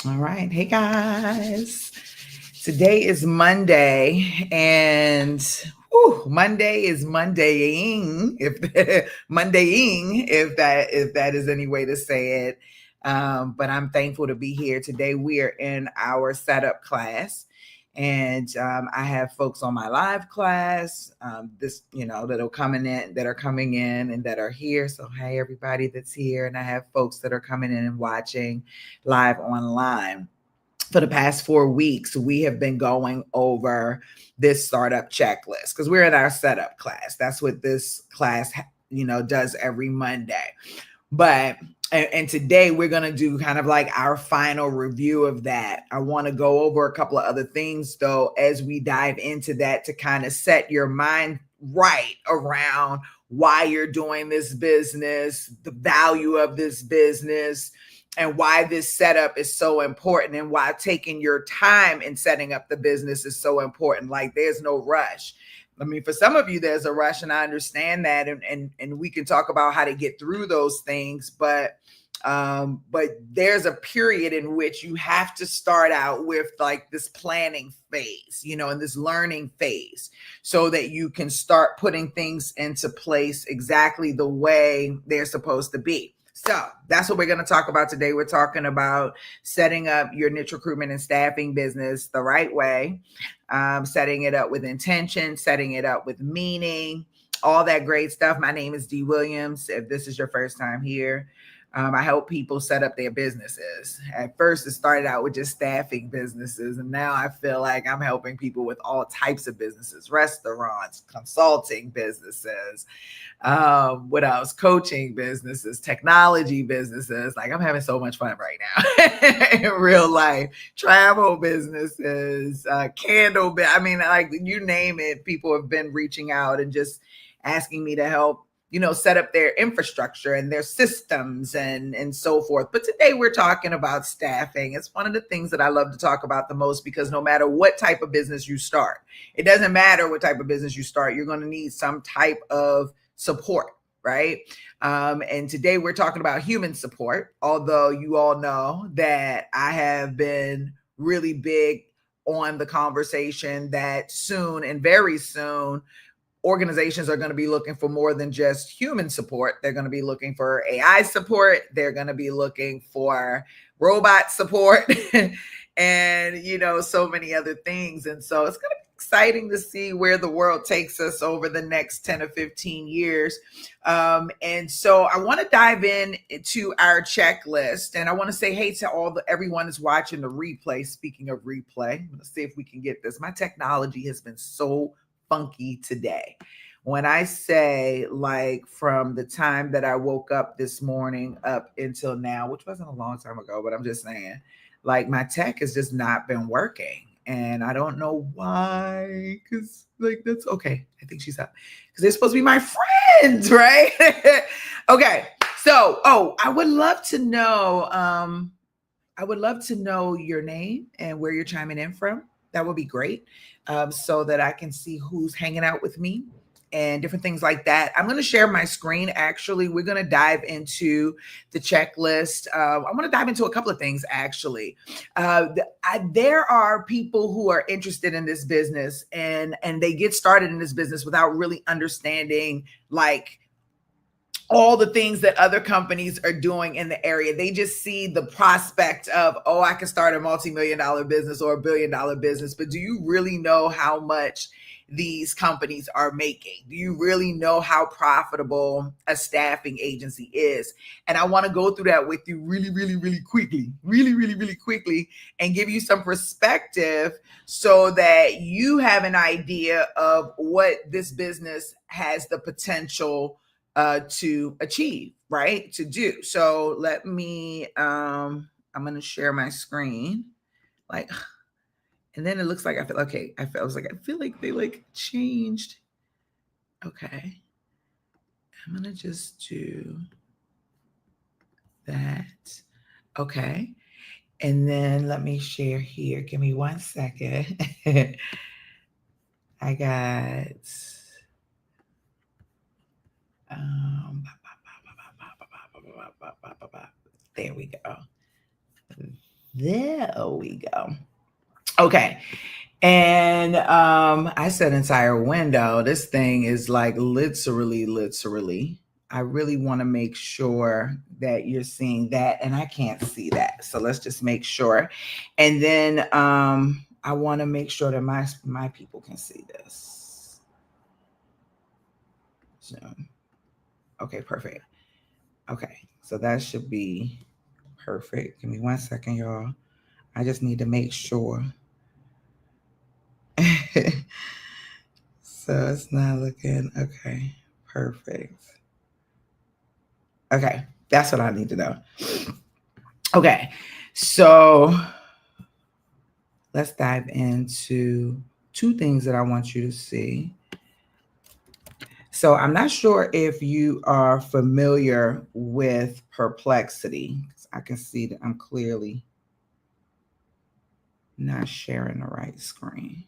All right. Hey guys. Today is Monday and Monday is Mondaying if Mondaying if that is any way to say it. But I'm thankful to be here today. We are in our setup class, and I have folks on my live class. This that are coming in and that are here. So hey, everybody that's here, and I have folks that are coming in and watching live online. For the past 4 weeks, we have been going over this startup checklist because we're in our setup class. That's what this class, does every Monday. But and today we're going to do kind of like our final review of that. I want to go over a couple of other things though as we dive into that to kind of set your mind right around why you're doing this business, the value of this business, and why this setup is so important, and why taking your time in setting up the business is so important. Like, there's no rush. I mean, for some of you, there's a rush, and I understand that, and we can talk about how to get through those things, but there's a period in which you have to start out with like this planning phase, and this learning phase, so that you can start putting things into place exactly the way they're supposed to be. So that's what we're going to talk about today. We're talking about setting up your niche recruitment and staffing business the right way, setting it up with intention, setting it up with meaning, all that great stuff. My name is Dee Williams. If this is your first time here, I help people set up their businesses. At first, it started out with just staffing businesses, and now I feel like I'm helping people with all types of businesses: restaurants, consulting businesses, what else? Coaching businesses, technology businesses. Like, I'm having so much fun right now in real life. Travel businesses, candle. I mean, like, you name it. People have been reaching out and just asking me to help, set up their infrastructure and their systems and so forth. But today we're talking about staffing. It's one of the things that I love to talk about the most, because no matter what type of business you start, it doesn't matter what type of business you start, you're going to need some type of support, right? And today we're talking about human support, although you all know that I have been really big on the conversation that soon, and very soon, organizations are going to be looking for more than just human support. They're going to be looking for AI support. They're going to be looking for robot support and, so many other things. And so it's going to be exciting to see where the world takes us over the next 10 or 15 years. And so I want to dive into our checklist, and I want to say hey to everyone that's watching the replay. Speaking of replay, let's see if we can get this. My technology has been so funky today. When I say, like, from the time that I woke up this morning up until now, which wasn't a long time ago, but I'm just saying, like, my tech has just not been working. And I don't know why, because, like, that's okay. I think she's up because they're supposed to be my friends, right? Okay. So, I would love to know, your name and where you're chiming in from. That would be great, so that I can see who's hanging out with me and different things like that. I'm going to share my screen. Actually, we're going to dive into the checklist. I want to dive into a couple of things, actually. There are people who are interested in this business, and they get started in this business without really understanding, like, all the things that other companies are doing in the area. They just see the prospect of, I can start a multi-million-dollar business or a billion-dollar business. But do you really know how much these companies are making? Do you really know how profitable a staffing agency is? And I want to go through that with you really, really, really quickly, and give you some perspective so that you have an idea of what this business has the potential to achieve, right? To do. So let me, I'm going to share my screen. Like, and then it looks like okay. I feel like they like changed. Okay. I'm going to just do that. Okay. And then let me share here. Give me 1 second. I got, um, there we go. There we go. Okay. And I said entire window. This thing is like literally. I really want to make sure that you're seeing that, and I can't see that. So let's just make sure. And then I want to make sure that my people can see this. So okay, perfect. Okay, so that should be perfect. Give me 1 second, y'all. I just need to make sure. So it's not looking okay. Perfect. Okay, that's what I need to know. Okay, so let's dive into two things that I want you to see. So I'm not sure if you are familiar with Perplexity. I can see that I'm clearly not sharing the right screen.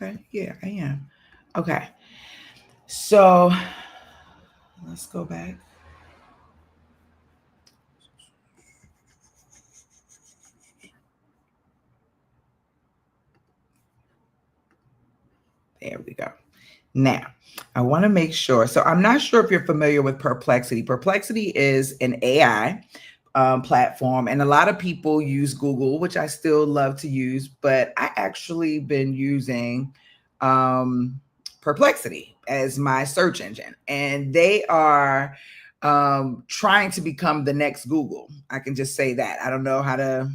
Okay, yeah, I am. Okay, so let's go back. There we go. Now, I want to make sure. So, I'm not sure if you're familiar with Perplexity. Perplexity is an AI platform, and a lot of people use Google, which I still love to use, but I actually been using um, Perplexity as my search engine, and they are trying to become the next Google. I can just say that. I don't know how to,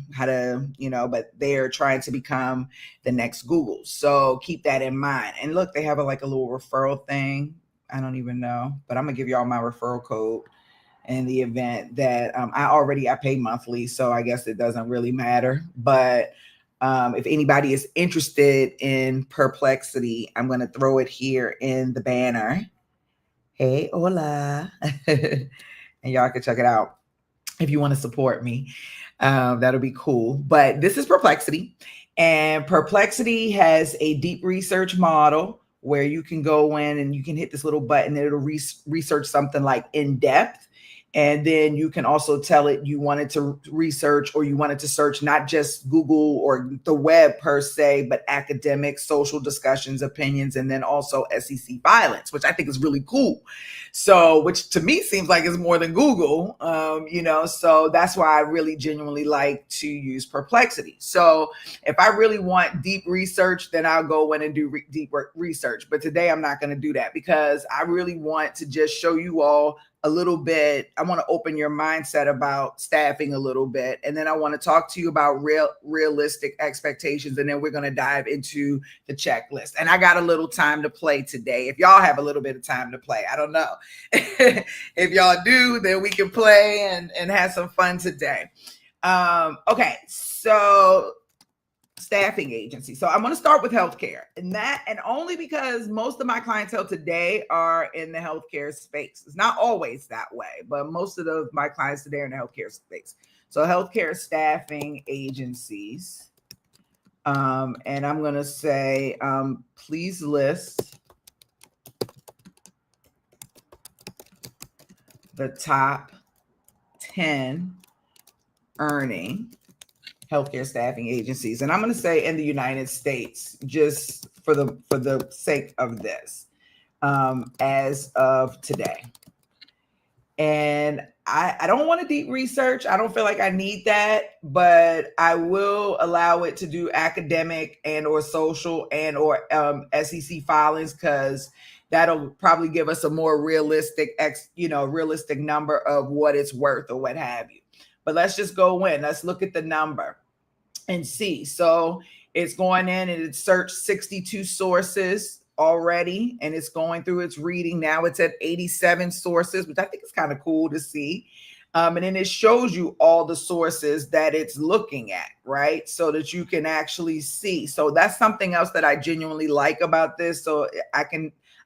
but they're trying to become the next Google. So keep that in mind. And look, they have like a little referral thing. I don't even know, but I'm gonna give y'all my referral code in the event that I pay monthly, so I guess it doesn't really matter. But if anybody is interested in Perplexity, I'm going to throw it here in the banner. Hey, hola. And y'all can check it out if you want to support me. That'll be cool. But this is Perplexity. And Perplexity has a deep research model where you can go in and you can hit this little button and it'll research something like in depth. And then you can also tell it you wanted to research or you wanted to search not just Google or the web per se, but academic, social discussions, opinions, and then also SEC filings, which I think is really cool. So, which to me seems like it's more than Google, so that's why I really genuinely like to use Perplexity. So, if I really want deep research, then I'll go in and do deep research. But today I'm not going to do that because I really want to just show you all a little bit. I want to open your mindset about staffing a little bit. And then I want to talk to you about realistic expectations. And then we're going to dive into the checklist. And I got a little time to play today. If y'all have a little bit of time to play, I don't know. If y'all do, then we can play and have some fun today. Okay, so staffing agency. So I'm going to start with healthcare, and only because most of my clientele today are in the healthcare space. It's not always that way, but most of my clients today are in the healthcare space. So healthcare staffing agencies. And I'm going to say, please list the top 10 earning healthcare staffing agencies, and I'm going to say in the United States, just for the sake of this, as of today. And I don't want to deep research. I don't feel like I need that, but I will allow it to do academic and or social and or SEC filings because that'll probably give us a more realistic realistic number of what it's worth or what have you. But let's just go in. Let's look at the number and see. So it's going in and it's searched 62 sources already, and it's going through its reading. Now it's at 87 sources, which I think is kind of cool to see. And then it shows you all the sources that it's looking at, right? So that you can actually see. So that's something else that I genuinely like about this. So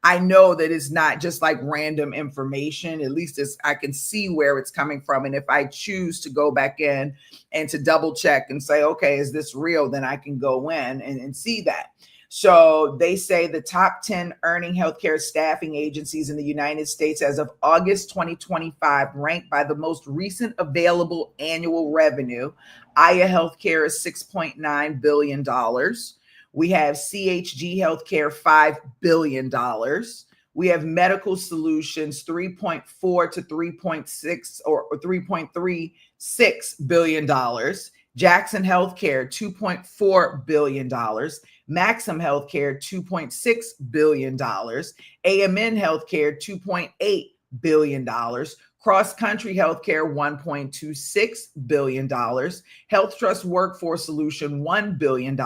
I know that it's not just like random information. At least I can see where it's coming from. And if I choose to go back in and to double check and say, okay, is this real? Then I can go in and see that. So they say the top 10 earning healthcare staffing agencies in the United States as of August 2025, ranked by the most recent available annual revenue. Aya Healthcare is $6.9 billion. We have CHG Healthcare, $5 billion. We have Medical Solutions, 3.4 to 3.6 or $3.36 billion. Jackson Healthcare, $2.4 billion. Maxim Healthcare, $2.6 billion. AMN Healthcare, $2.8 billion. Cross Country Healthcare, $1.26 billion. Health Trust Workforce Solution, $1 billion.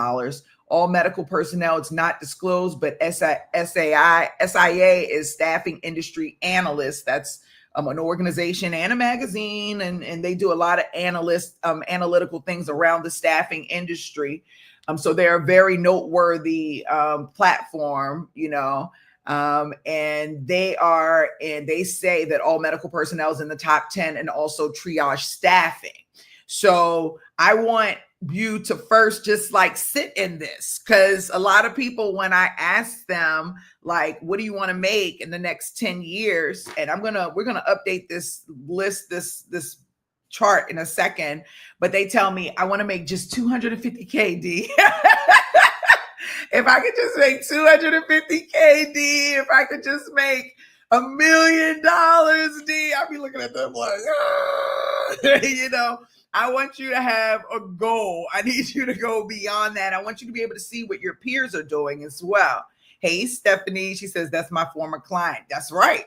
All medical personnel, it's not disclosed, but SIA is Staffing Industry Analysts. That's an organization and a magazine, and they do a lot of analytical things around the staffing industry. So they're a very noteworthy platform, and they say that all medical personnel is in the top 10 and also triage staffing. So I want you to first just like sit in this, because a lot of people, when I ask them like, what do you want to make in the next 10 years, and we're gonna update this list, this chart in a second, but they tell me I want to make just 250K, D. If I could just make 250K, D, if I could just make $1 million, D, I'd be looking at them like, I want you to have a goal. I need you to go beyond that. I want you to be able to see what your peers are doing as well. Hey, Stephanie, she says, that's my former client. That's right.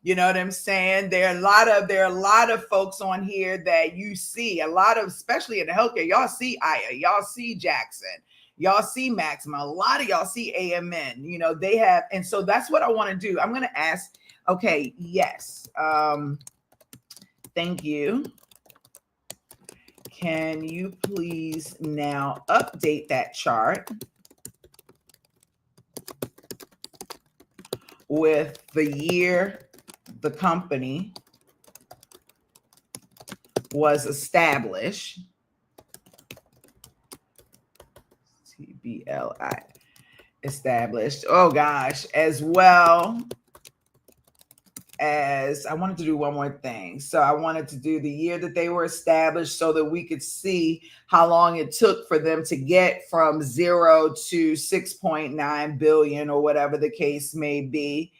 You know what I'm saying? There are a lot of folks on here that you see, especially in the healthcare. Y'all see Aya, y'all see Jackson, y'all see Maxim, a lot of y'all see AMN. They have, and so that's what I want to do. I'm going to ask. Okay, yes. Thank you. Can you please now update that chart with the year the company was established? TBLI, established. Oh gosh, as well as I wanted to do one more thing. So I wanted to do the year that they were established so that we could see how long it took for them to get from 0 to 6.9 billion or whatever the case may be.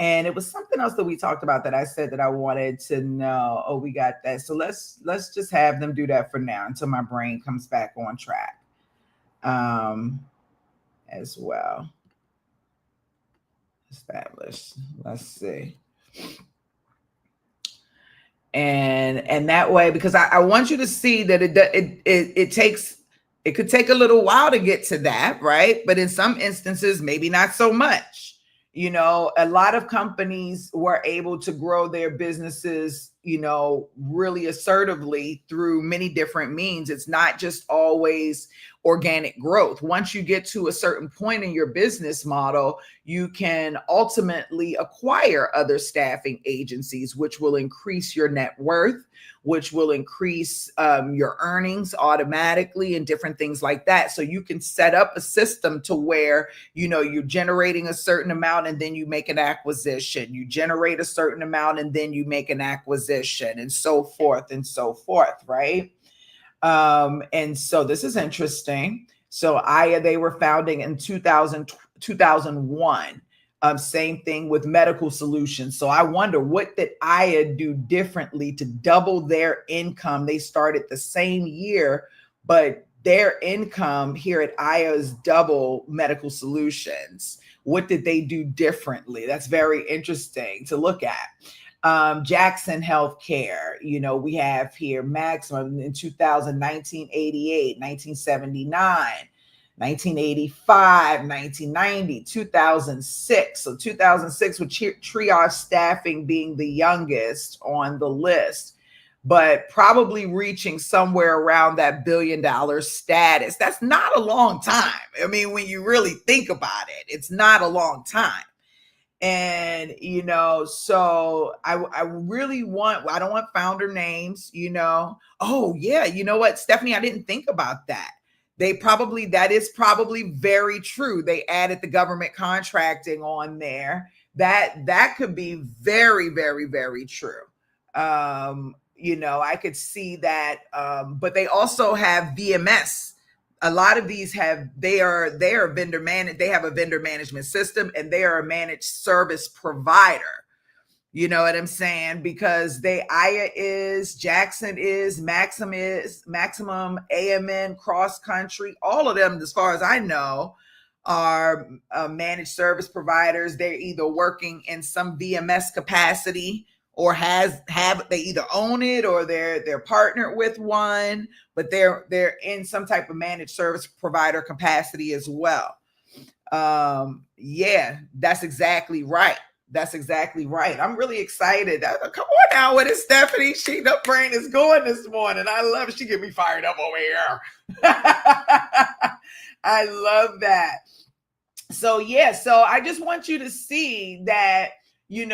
And it was something else that we talked about that I said that I wanted to know. Oh, we got that. So let's just have them do that for now until my brain comes back on track as well. Established. Let's see. And that way, because I want you to see that it could take a little while to get to that, right? But in some instances, maybe not so much. A lot of companies were able to grow their businesses, really assertively through many different means. It's not just always organic growth. Once you get to a certain point in your business model, you can ultimately acquire other staffing agencies, which will increase your net worth, which will increase your earnings automatically and different things like that. So you can set up a system to where, you're generating a certain amount and then you make an acquisition. You generate a certain amount and then you make an acquisition, and so forth, right? And so this is interesting. So Aya, they were founded in 2001. Same thing with Medical Solutions. So I wonder, what did Aya do differently to double their income? They started the same year, but their income here at Aya is double Medical Solutions. What did they do differently? That's very interesting to look at. Jackson Healthcare, we have here Maximum in 2000, 1988, 1979, 1985, 1990, 2006. So 2006 with triage staffing being the youngest on the list, but probably reaching somewhere around that $1 billion status. That's not a long time. I mean, when you really think about it, it's not a long time. And, so I really I don't want founder names, Oh yeah. You know what, Stephanie, I didn't think about that. That is probably very true. They added the government contracting on there. That could be very, very, very true. I could see that. But they also have VMS. A lot of these they are vendor managed. They have a vendor management system, and they are a managed service provider. You know what I'm saying? Because Aya is, Jackson is, Maximum, AMN, Cross Country, all of them, as far as I know, are managed service providers. They're either working in some VMS capacity, or they either own it, or they're partnered with one, but they're in some type of managed service provider capacity as well. Yeah, that's exactly right. That's exactly right. I'm really excited. Come on now with it, Stephanie. The brain is going this morning. I love it. She get me fired up over here. I love that. So yeah, so I just want you to see that, you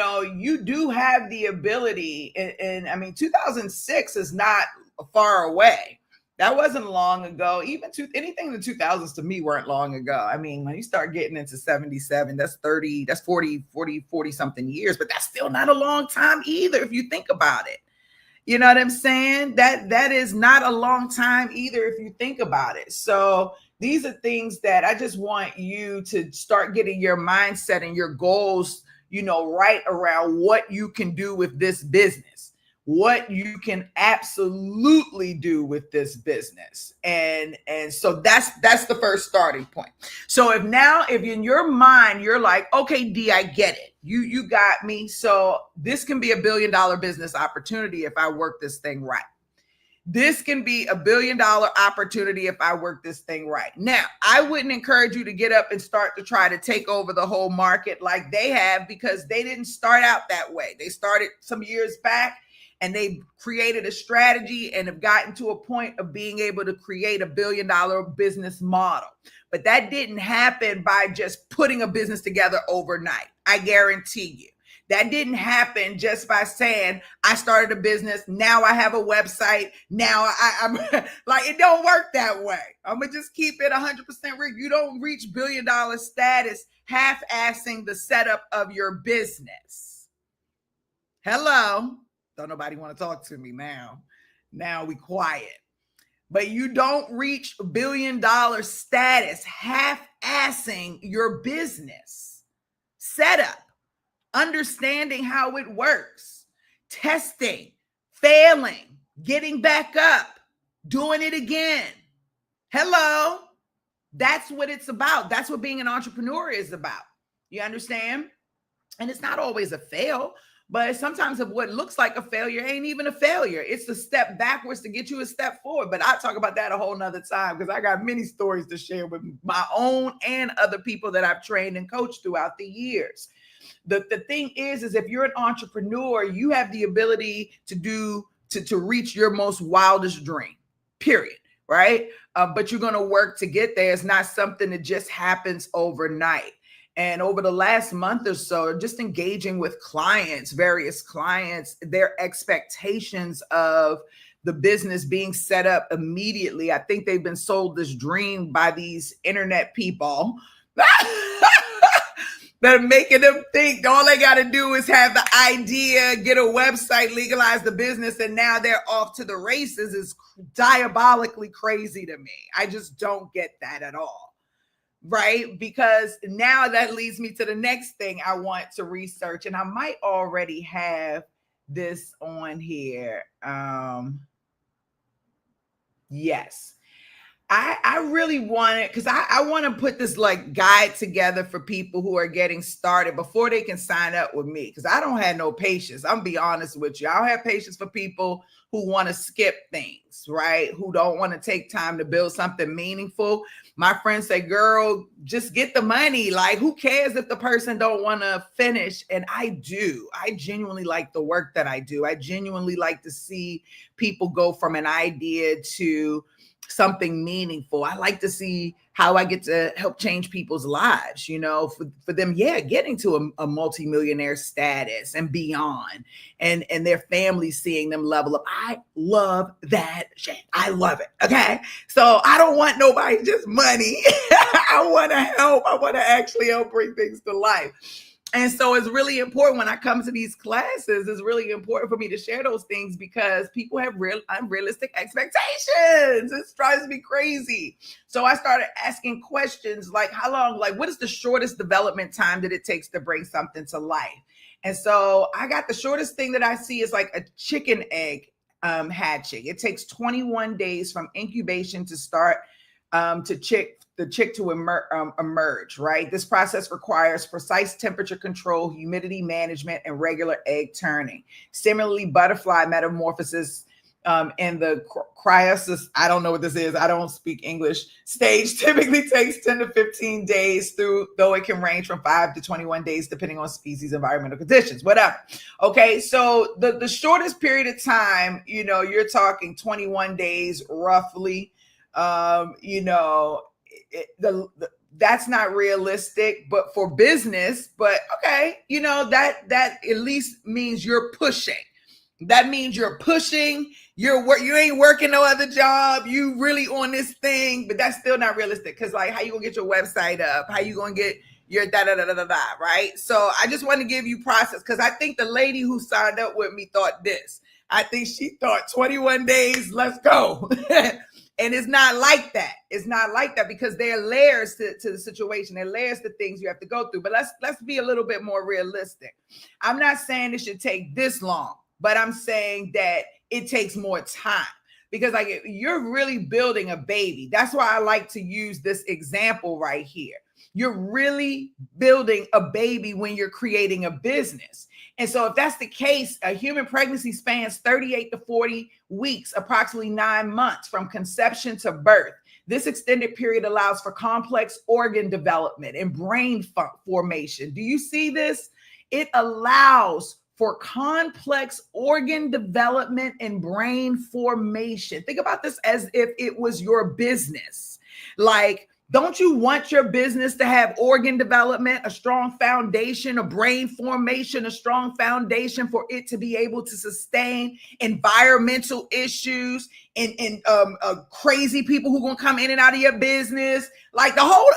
do have the ability, and I mean, 2006 is not far away. That wasn't long ago. Even anything in the 2000s to me weren't long ago. I mean, when you start getting into 77, that's 40 something years, but that's still not a long time either if you think about it. You know what I'm saying? That is not a long time either if you think about it. So these are things that I just want you to start getting your mindset and your goals, right around what you can do with this business, what you can absolutely do with this business. And so that's the first starting point. So if in your mind, you're like, okay, D, I get it. You got me. So this can be $1 billion business opportunity if I work this thing right. This can be $1 billion opportunity if I work this thing right. Now, I wouldn't encourage you to get up and start to try to take over the whole market like they have, because they didn't start out that way. They started some years back, and they created a strategy and have gotten to a point of being able to create $1 billion business model. But that didn't happen by just putting a business together overnight. I guarantee you. That didn't happen just by saying, I started a business, now I have a website, now I'm like, it don't work that way. I'm going to just keep it 100% real. You don't reach $1 billion status half-assing the setup of your business. Hello. Don't nobody want to talk to me now. Now we quiet. But you don't reach $1 billion status half-assing your business setup. Understanding how it works, testing, failing, getting back up, doing it again. Hello. That's what it's about. That's what being an entrepreneur is about. You understand? And it's not always a fail, but sometimes of what looks like a failure ain't even a failure. It's a step backwards to get you a step forward. But I'll talk about that a whole nother time, because I got many stories to share with my own and other people that I've trained and coached throughout the years. The thing is if you're an entrepreneur, you have the ability to reach your most wildest dream, period. Right? But you're going to work to get there. It's not something that just happens overnight. And over the last month or so, just engaging with various clients, their expectations of the business being set up immediately. I think they've been sold this dream by these internet people that are making them think all they got to do is have the idea, get a website, legalize the business, and now they're off to the races. Is diabolically crazy to me. I just don't get that at all, right? Because now that leads me to the next thing I want to research, and I might already have this on here. Yes. I really want it, because I want to put this like guide together for people who are getting started before they can sign up with me, because I don't have no patience. I'm gonna be honest with you. I don't have patience for people who want to skip things, right? Who don't want to take time to build something meaningful. My friends say, girl, just get the money. Like, who cares if the person don't want to finish? And I do. I genuinely like the work that I do. I genuinely like to see people go from an idea to something meaningful. I like to see how I get to help change people's lives, for them, getting to a multimillionaire status and beyond, and their family seeing them level up. I love that shit. I love it. Okay. So I don't want nobody just money. I want to help. I want to actually help bring things to life. And so it's really important when I come to these classes, it's really important for me to share those things because people have unrealistic expectations. It drives me crazy. So I started asking questions like, what is the shortest development time that it takes to bring something to life? And so I got the shortest thing that I see is like a chicken egg hatching. It takes 21 days from incubation to start the chick to emerge, right? This process requires precise temperature control, humidity management, and regular egg turning. Similarly, butterfly metamorphosis in the cryosis, I don't know what this is, I don't speak English, stage typically takes 10 to 15 days though it can range from 5 to 21 days depending on species, environmental conditions, whatever. Okay, so the shortest period of time, you're talking 21 days roughly. That's not realistic, but for business, but okay, that at least means you're pushing. That means you're pushing. You ain't working no other job. You really on this thing, but that's still not realistic. Cause like, how you gonna get your website up? How you gonna get your right? So I just want to give you process because I think the lady who signed up with me thought this. I think she thought 21 days. Let's go. And it's not like that. It's not like that because there are layers to the situation. There are layers to things you have to go through. But let's be a little bit more realistic. I'm not saying it should take this long, but I'm saying that it takes more time because like you're really building a baby. That's why I like to use this example right here. You're really building a baby when you're creating a business. And so if that's the case, a human pregnancy spans 38 to 40 weeks, approximately 9 months from conception to birth. This extended period allows for complex organ development and brain formation. Do you see this? It allows for complex organ development and brain formation. Think about this as if it was your business. Like, don't you want your business to have organ development, a strong foundation, a brain formation, a strong foundation for it to be able to sustain environmental issues and crazy people who are going to come in and out of your business? Like the whole,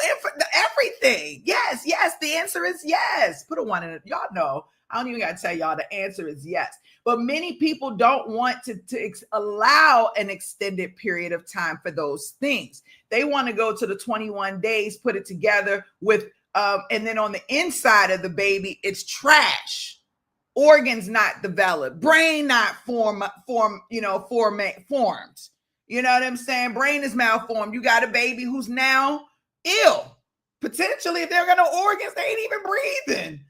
everything. Yes. The answer is yes. Put a one in it. Y'all know. I don't even got to tell y'all the answer is yes. But many people don't want to allow an extended period of time for those things. They want to go to the 21 days, put it together with, and then on the inside of the baby, it's trash. Organs not developed, brain not formed. You know what I'm saying? Brain is malformed. You got a baby who's now ill. Potentially, if they're gonna organs, they ain't even breathing.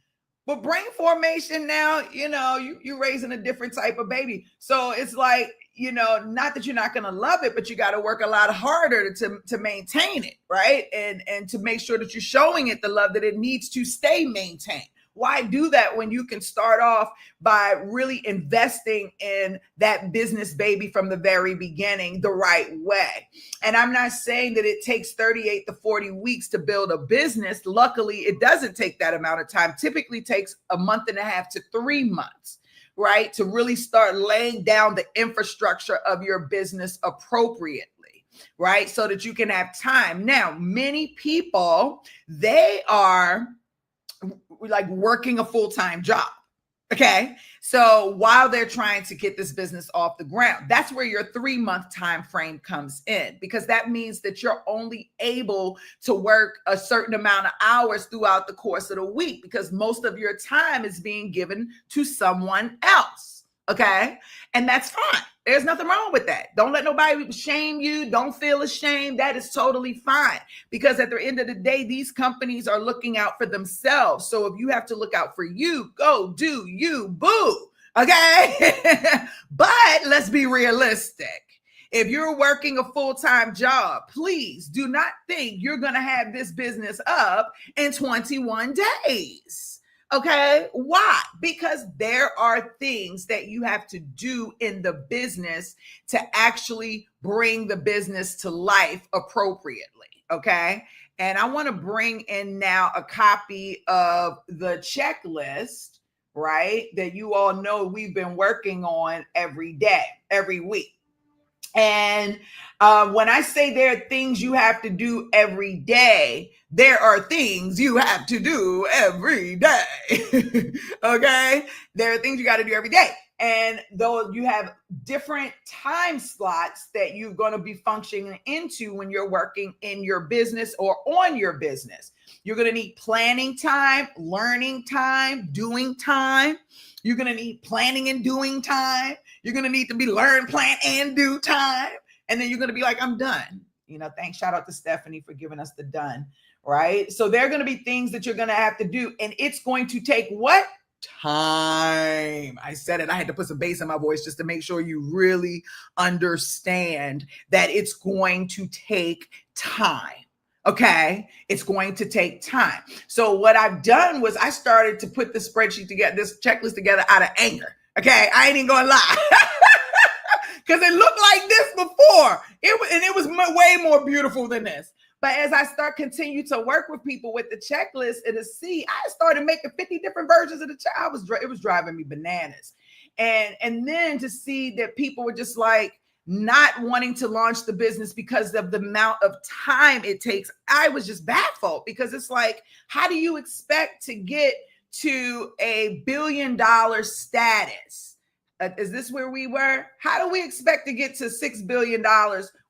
But brain formation now, you're raising a different type of baby. So it's like, not that you're not going to love it, but you got to work a lot harder to maintain it, right? And to make sure that you're showing it the love that it needs to stay maintained. Why do that when you can start off by really investing in that business baby from the very beginning the right way? And I'm not saying that it takes 38 to 40 weeks to build a business. Luckily, it doesn't take that amount of time. Typically takes a month and a half to 3 months, right? To really start laying down the infrastructure of your business appropriately, right? So that you can have time. Now, many people, they are like working a full-time job. Okay. So while they're trying to get this business off the ground, that's where your 3-month time frame comes in, because that means that you're only able to work a certain amount of hours throughout the course of the week because most of your time is being given to someone else. Okay. And that's fine. There's nothing wrong with that. Don't let nobody shame you. Don't feel ashamed. That is totally fine. Because at the end of the day, these companies are looking out for themselves. So if you have to look out for you, go do you, boo. Okay. But let's be realistic. If you're working a full-time job, please do not think you're going to have this business up in 21 days. Okay. Why? Because there are things that you have to do in the business to actually bring the business to life appropriately. Okay. And I want to bring in now a copy of the checklist, right? That you all know we've been working on every day, every week. And when I say there are things you have to do every day, there are things you have to do every day. Okay? There are things you got to do every day. And though you have different time slots that you're going to be functioning into when you're working in your business or on your business, you're going to need planning time, learning time, doing time. You're going to need planning and doing time. You're going to need to be learn, plan, and do time. And then you're going to be like, I'm done. Thanks. Shout out to Stephanie for giving us the done, right? So there are going to be things that you're going to have to do. And it's going to take what? Time. I said it. I had to put some bass in my voice just to make sure you really understand that it's going to take time. Okay. It's going to take time. So what I've done was I started to put this spreadsheet together, this checklist together out of anger. Okay. I ain't even gonna lie. Because it looked like this before. It was way more beautiful than this. But as I continue to work with people with the checklist and to see, I started making 50 different versions of the check. It was driving me bananas. And then to see that people were just like not wanting to launch the business because of the amount of time it takes, I was just baffled, because it's like, how do you expect to get to $1 billion status? Is this where we were? How do we expect to get to $6 billion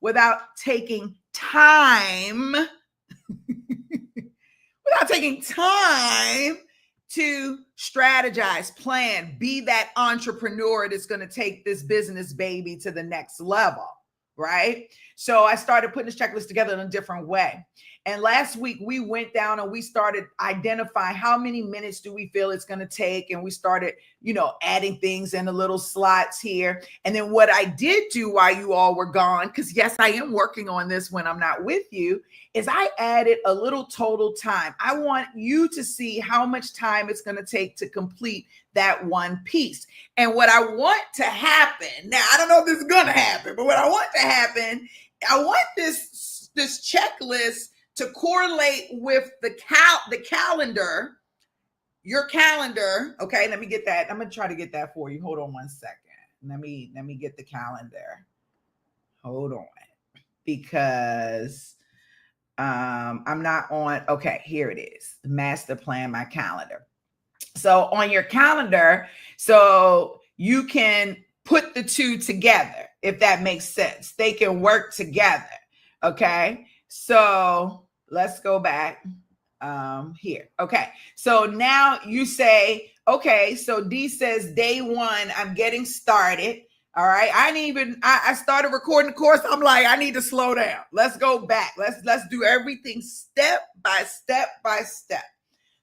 without taking time? Without taking time to strategize, plan, be that entrepreneur that's going to take this business baby to the next level, right? So I started putting this checklist together in a different way. And last week we went down and we started identifying how many minutes do we feel it's going to take. And we started, adding things in the little slots here. And then what I did do while you all were gone, because yes, I am working on this when I'm not with you, is I added a little total time. I want you to see how much time it's going to take to complete that one piece. And what I want to happen, now I don't know if this is going to happen, but what I want to happen, I want this checklist to correlate with the calendar, your calendar. Okay, let me get that. I'm going to try to get that for you. Hold on one second. Let me get the calendar. Hold on. Because I'm not on. Okay, here it is. Master plan, my calendar. So on your calendar, so you can put the two together, if that makes sense. They can work together. Okay. So let's go back here. Okay. So now you say, okay, so D says day one, I'm getting started. All right. I started recording the course. I'm like, I need to slow down. Let's go back. Let's do everything step by step by step.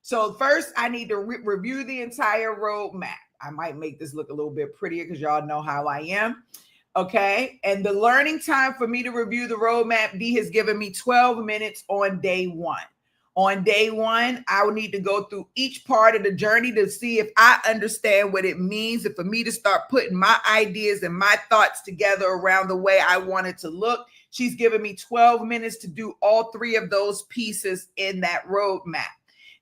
So first I need to review the entire roadmap. I might make this look a little bit prettier because y'all know how I am. Okay. And the learning time for me to review the roadmap, D has given me 12 minutes on day one. On day one, I will need to go through each part of the journey to see if I understand what it means, and for me to start putting my ideas and my thoughts together around the way I want it to look. She's given me 12 minutes to do all three of those pieces in that roadmap.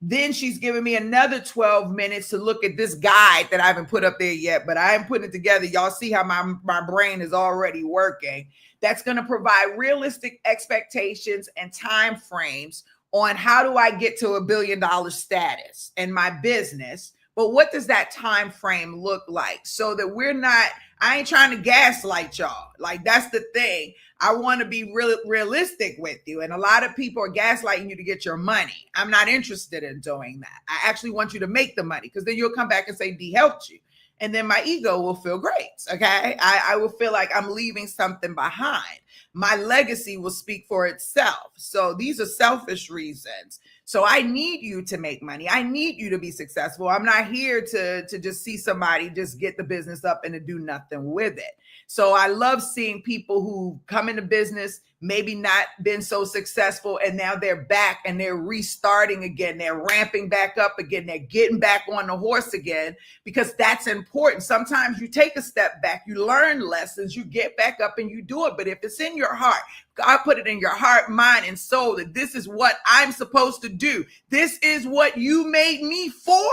Then she's giving me another 12 minutes to look at this guide that I haven't put up there yet, but I am putting it together. Y'all see how my brain is already working. That's going to provide realistic expectations and time frames on how do I get to $1 billion status in my business. But what does that time frame look like, so that I ain't trying to gaslight y'all. Like, that's the thing. I want to be realistic with you. And a lot of people are gaslighting you to get your money. I'm not interested in doing that. I actually want you to make the money, because then you'll come back and say D helped you. And then my ego will feel great. Okay. I will feel like I'm leaving something behind. My legacy will speak for itself. So these are selfish reasons. So I need you to make money. I need you to be successful. I'm not here to just see somebody just get the business up and to do nothing with it. So I love seeing people who come into business, maybe not been so successful, and now they're back and they're restarting again. They're ramping back up again. They're getting back on the horse again, because that's important. Sometimes you take a step back, you learn lessons, you get back up and you do it. But if it's in your heart, God put it in your heart, mind, and soul that this is what I'm supposed to do. This is what you made me for.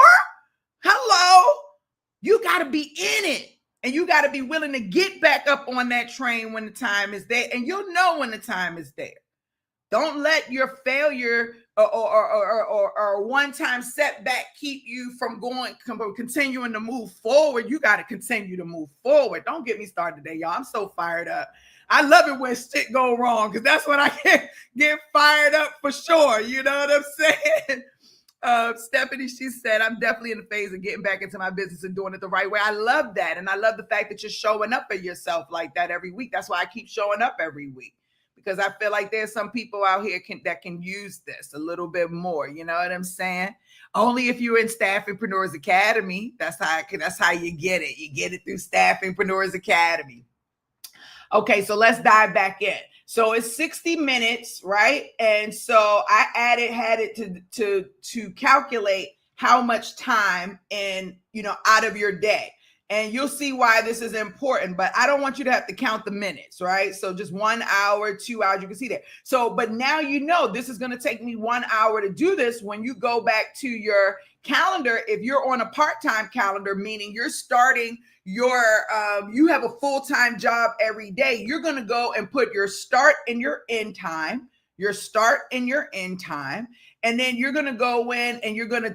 Hello. You got to be in it. And you got to be willing to get back up on that train when the time is there. And you'll know when the time is there. Don't let your failure or one-time setback keep you from continuing to move forward. You got to continue to move forward. Don't get me started today, y'all. I'm so fired up. I love it when shit go wrong, because that's when I can get fired up for sure. You know what I'm saying? Stephanie, she said, I'm definitely in the phase of getting back into my business and doing it the right way. I love that. And I love the fact that you're showing up for yourself like that every week. That's why I keep showing up every week, because I feel like there's some people out here that can use this a little bit more. You know what I'm saying? Only if you're in Staffingpreneurs Academy. That's how you get it. You get it through Staffingpreneurs Academy. Okay, so let's dive back in. So it's 60 minutes, right? And so I had it to calculate how much time out of your day. And you'll see why this is important, but I don't want you to have to count the minutes, right? So just 1 hour, 2 hours, you can see that. So, but now you know this is going to take me 1 hour to do this. When you go back to your calendar, if you're on a part-time calendar, meaning you're starting you have a full-time job every day, you're going to go and put your start and your end time, and then you're going to go in and you're going to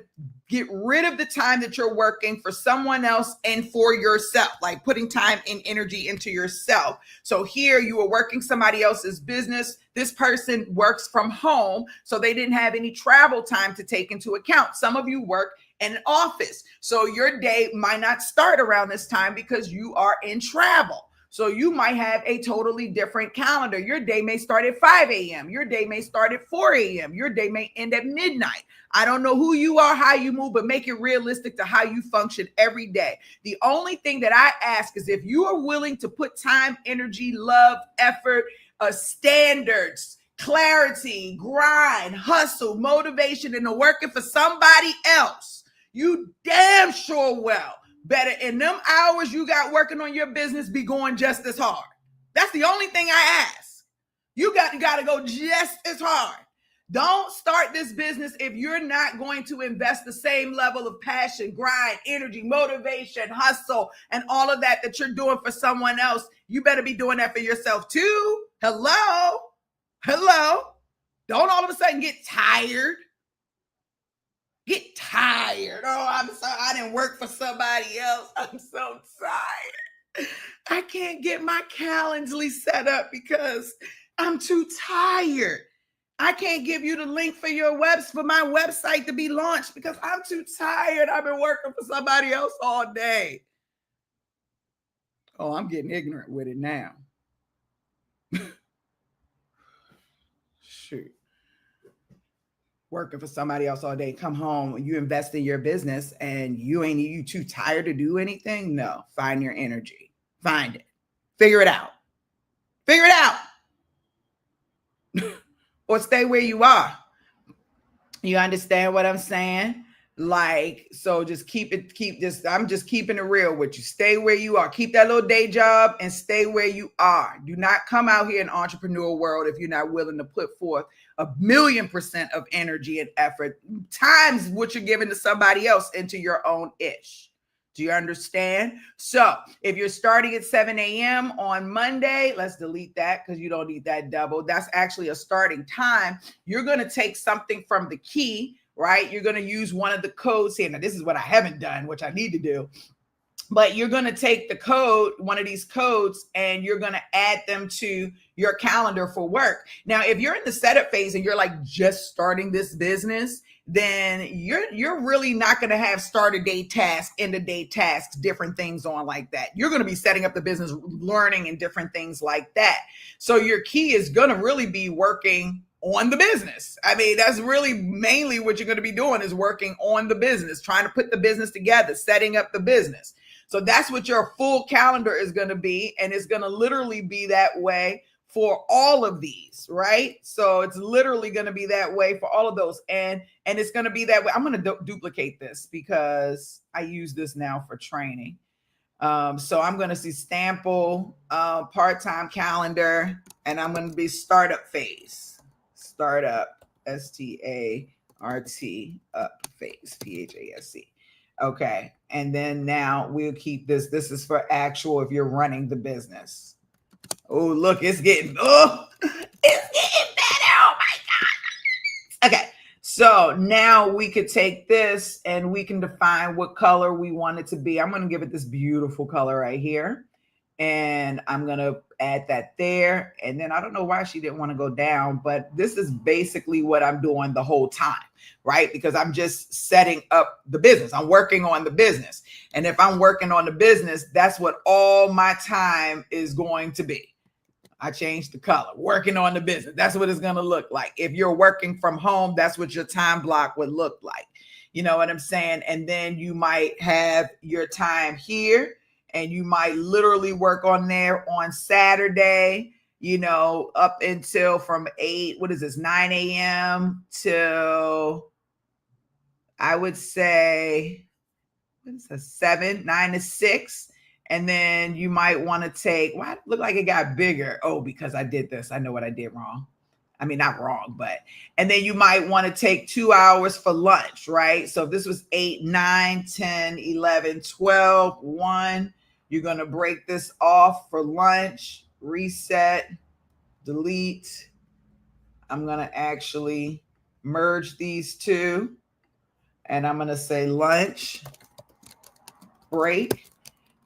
get rid of the time that you're working for someone else and for yourself, like putting time and energy into yourself. So here you were working somebody else's business. This person works from home, so they didn't have any travel time to take into account. Some of you work in an office, so your day might not start around this time because you are in travel. So you might have a totally different calendar. Your day may start at 5 a.m. Your day may start at 4 a.m. Your day may end at midnight. I don't know who you are, how you move, but make it realistic to how you function every day. The only thing that I ask is if you are willing to put time, energy, love, effort, standards, clarity, grind, hustle, motivation into working for somebody else, you damn sure well better in them hours you got working on your business be going just as hard. That's the only thing I ask. You got to go just as hard. Don't start this business if you're not going to invest the same level of passion, grind, energy, motivation, hustle, and all of that you're doing for someone else. You better be doing that for yourself too. Hello. Don't all of a sudden get tired. Oh, I'm sorry. I didn't work for somebody else. I'm so tired. I can't get my Calendly set up because I'm too tired. I can't give you the link for my website to be launched because I'm too tired. I've been working for somebody else all day. Oh, I'm getting ignorant with it now. Shoot. Working for somebody else all day, come home, you invest in your business and you too tired to do anything? No, find your energy. Find it. Figure it out. Or stay where you are. You understand what I'm saying? Like, so just I'm just keeping it real with you. Stay where you are. Keep that little day job and stay where you are. Do not come out here in the entrepreneur world if you're not willing to put forth 1,000,000% of energy and effort times what you're giving to somebody else into your own ish. Do you understand? So if you're starting at 7 a.m. on Monday, let's delete that because you don't need that double. That's actually a starting time. You're going to take something from the key, right? You're going to use one of the codes here. Now, this is what I haven't done, which I need to do. But you're going to take one of these codes, and you're going to add them to your calendar for work. Now, if you're in the setup phase and you're like just starting this business, then you're really not going to have start of day tasks, end of day tasks, different things on like that. You're going to be setting up the business, learning and different things like that. So your key is going to really be working on the business. I mean, that's really mainly what you're going to be doing is working on the business, trying to put the business together, setting up the business. So that's what your full calendar is going to be. And it's going to literally be that way for all of these, right? So it's literally going to be that way for all of those. And it's going to be that way. I'm going to duplicate this because I use this now for training. So I'm going to see Stample, part-time calendar, and I'm going to be startup phase. Startup, START, up phase, PHASE. Okay. And then now we'll keep this. This is for actual if you're running the business. Oh, look, it's getting better. Oh my God. Okay. So now we could take this and we can define what color we want it to be. I'm going to give it this beautiful color right here. And I'm going to add that there. And then I don't know why she didn't want to go down, but this is basically what I'm doing the whole time, right? Because I'm just setting up the business. I'm working on the business. And if I'm working on the business, that's what all my time is going to be. I changed the color, working on the business. That's what it's going to look like. If you're working from home, that's what your time block would look like. You know what I'm saying? And then you might have your time here and you might literally work on there on Saturday, you know, up until from 9 a.m. till I would say, what is that, 9 to 6. And then you might want to take, why look like it got bigger? Oh, because I did this. I know what I did wrong. I mean, not wrong, but, and then you might want to take 2 hours for lunch, right? So if this was 8, 9, 10, 11, 12, 1, you're going to break this off for lunch, reset, delete. I'm going to actually merge these two. And I'm going to say lunch, break.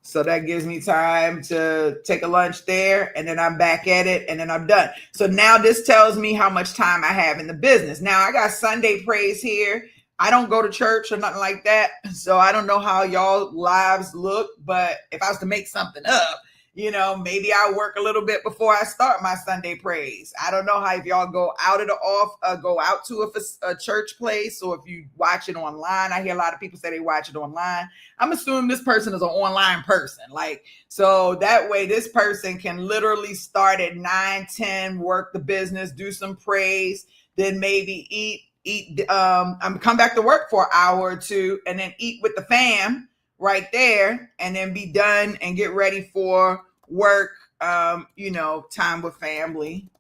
So that gives me time to take a lunch there, and then I'm back at it, and then I'm done. So now this tells me how much time I have in the business. Now I got Sunday praise here. I don't go to church or nothing like that, so I don't know how y'all lives look, but if I was to make something up, you know, maybe I work a little bit before I start my Sunday praise. I don't know how if y'all go out of the go out to a church place, or if you watch it online. I hear a lot of people say they watch it online. I'm assuming this person is an online person. Like, so that way this person can literally start at 9, 10, work the business, do some praise, then maybe eat, come back to work for an hour or two, and then eat with the fam right there, and then be done and get ready for work, you know, time with family,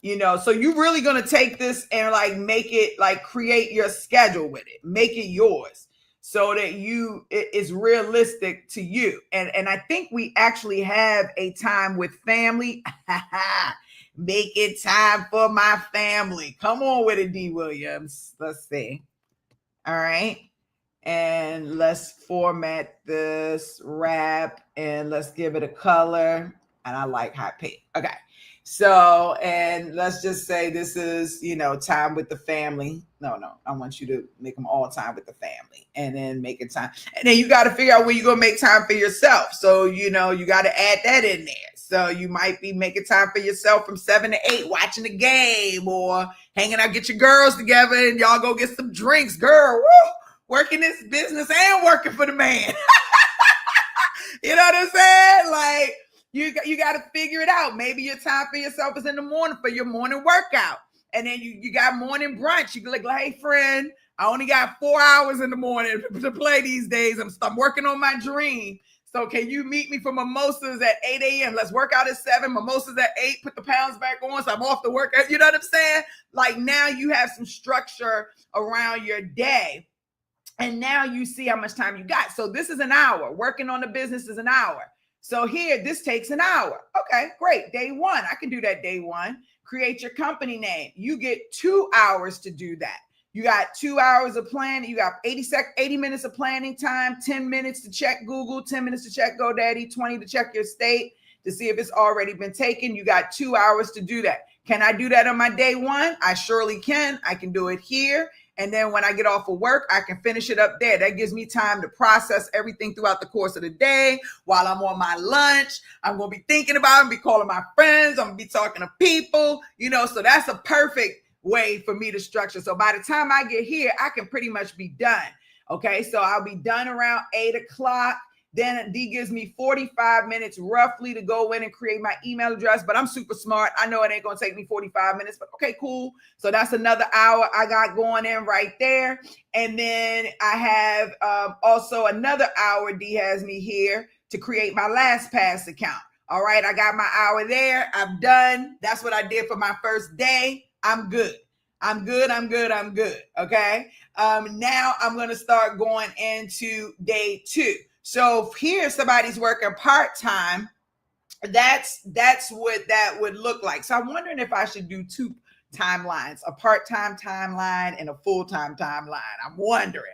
you know. So you're really going to take this and like make it, like create your schedule with it, make it yours so that it is realistic to you. And I think we actually have a time with family. Make it time for my family. Come on with it, D. Williams. Let's see. All right. And let's format this wrap and let's give it a color. And I like hot pink. Okay. So, and let's just say this is, you know, time with the family. No, I want you to make them all time with the family, and then make it time. And then you got to figure out when you're going to make time for yourself. So, you know, you got to add that in there. So you might be making time for yourself from 7 to 8, watching the game or hanging out, get your girls together and y'all go get some drinks. Girl, woo, working this business and working for the man. You know what I'm saying? Like, you got to figure it out. Maybe your time for yourself is in the morning for your morning workout. And then you got morning brunch. You can like, hey, friend, I only got 4 hours in the morning to play these days. I'm working on my dream. So can you meet me for mimosas at 8 a.m.? Let's work out at 7, mimosas at 8, put the pounds back on. So I'm off to work. You know what I'm saying? Like, now you have some structure around your day. And now you see how much time you got. So this is an hour. Working on the business is an hour. So here, this takes an hour. Okay, great. Day 1. I can do that day 1. Create your company name. You get 2 hours to do that. You got 2 hours of planning. You got 80 minutes of planning time, 10 minutes to check Google, 10 minutes to check GoDaddy, 20 to check your state to see if it's already been taken. You got 2 hours to do that. Can I do that on my day 1? I surely can. I can do it here. And then when I get off of work, I can finish it up there. That gives me time to process everything throughout the course of the day. While I'm on my lunch, I'm going to be thinking about it, be calling my friends. I'm going to be talking to people, you know, so that's a perfect way for me to structure. So by the time I get here, I can pretty much be done. Okay. So I'll be done around 8 o'clock. Then D gives me 45 minutes roughly to go in and create my email address, but I'm super smart. I know it ain't going to take me 45 minutes, but okay, cool. So that's another hour I got going in right there. And then I have also another hour D has me here to create my LastPass account. All right, I got my hour there. I'm done. That's what I did for my first day. I'm good. I'm good. Okay. Now I'm going to start going into day 2. So here somebody's working part-time. That's what that would look like. So I'm wondering if I should do 2 timelines, a part-time timeline and a full-time timeline. I'm wondering.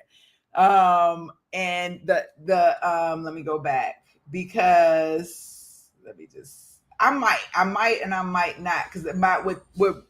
And the let me go back, because I might and I might not, because with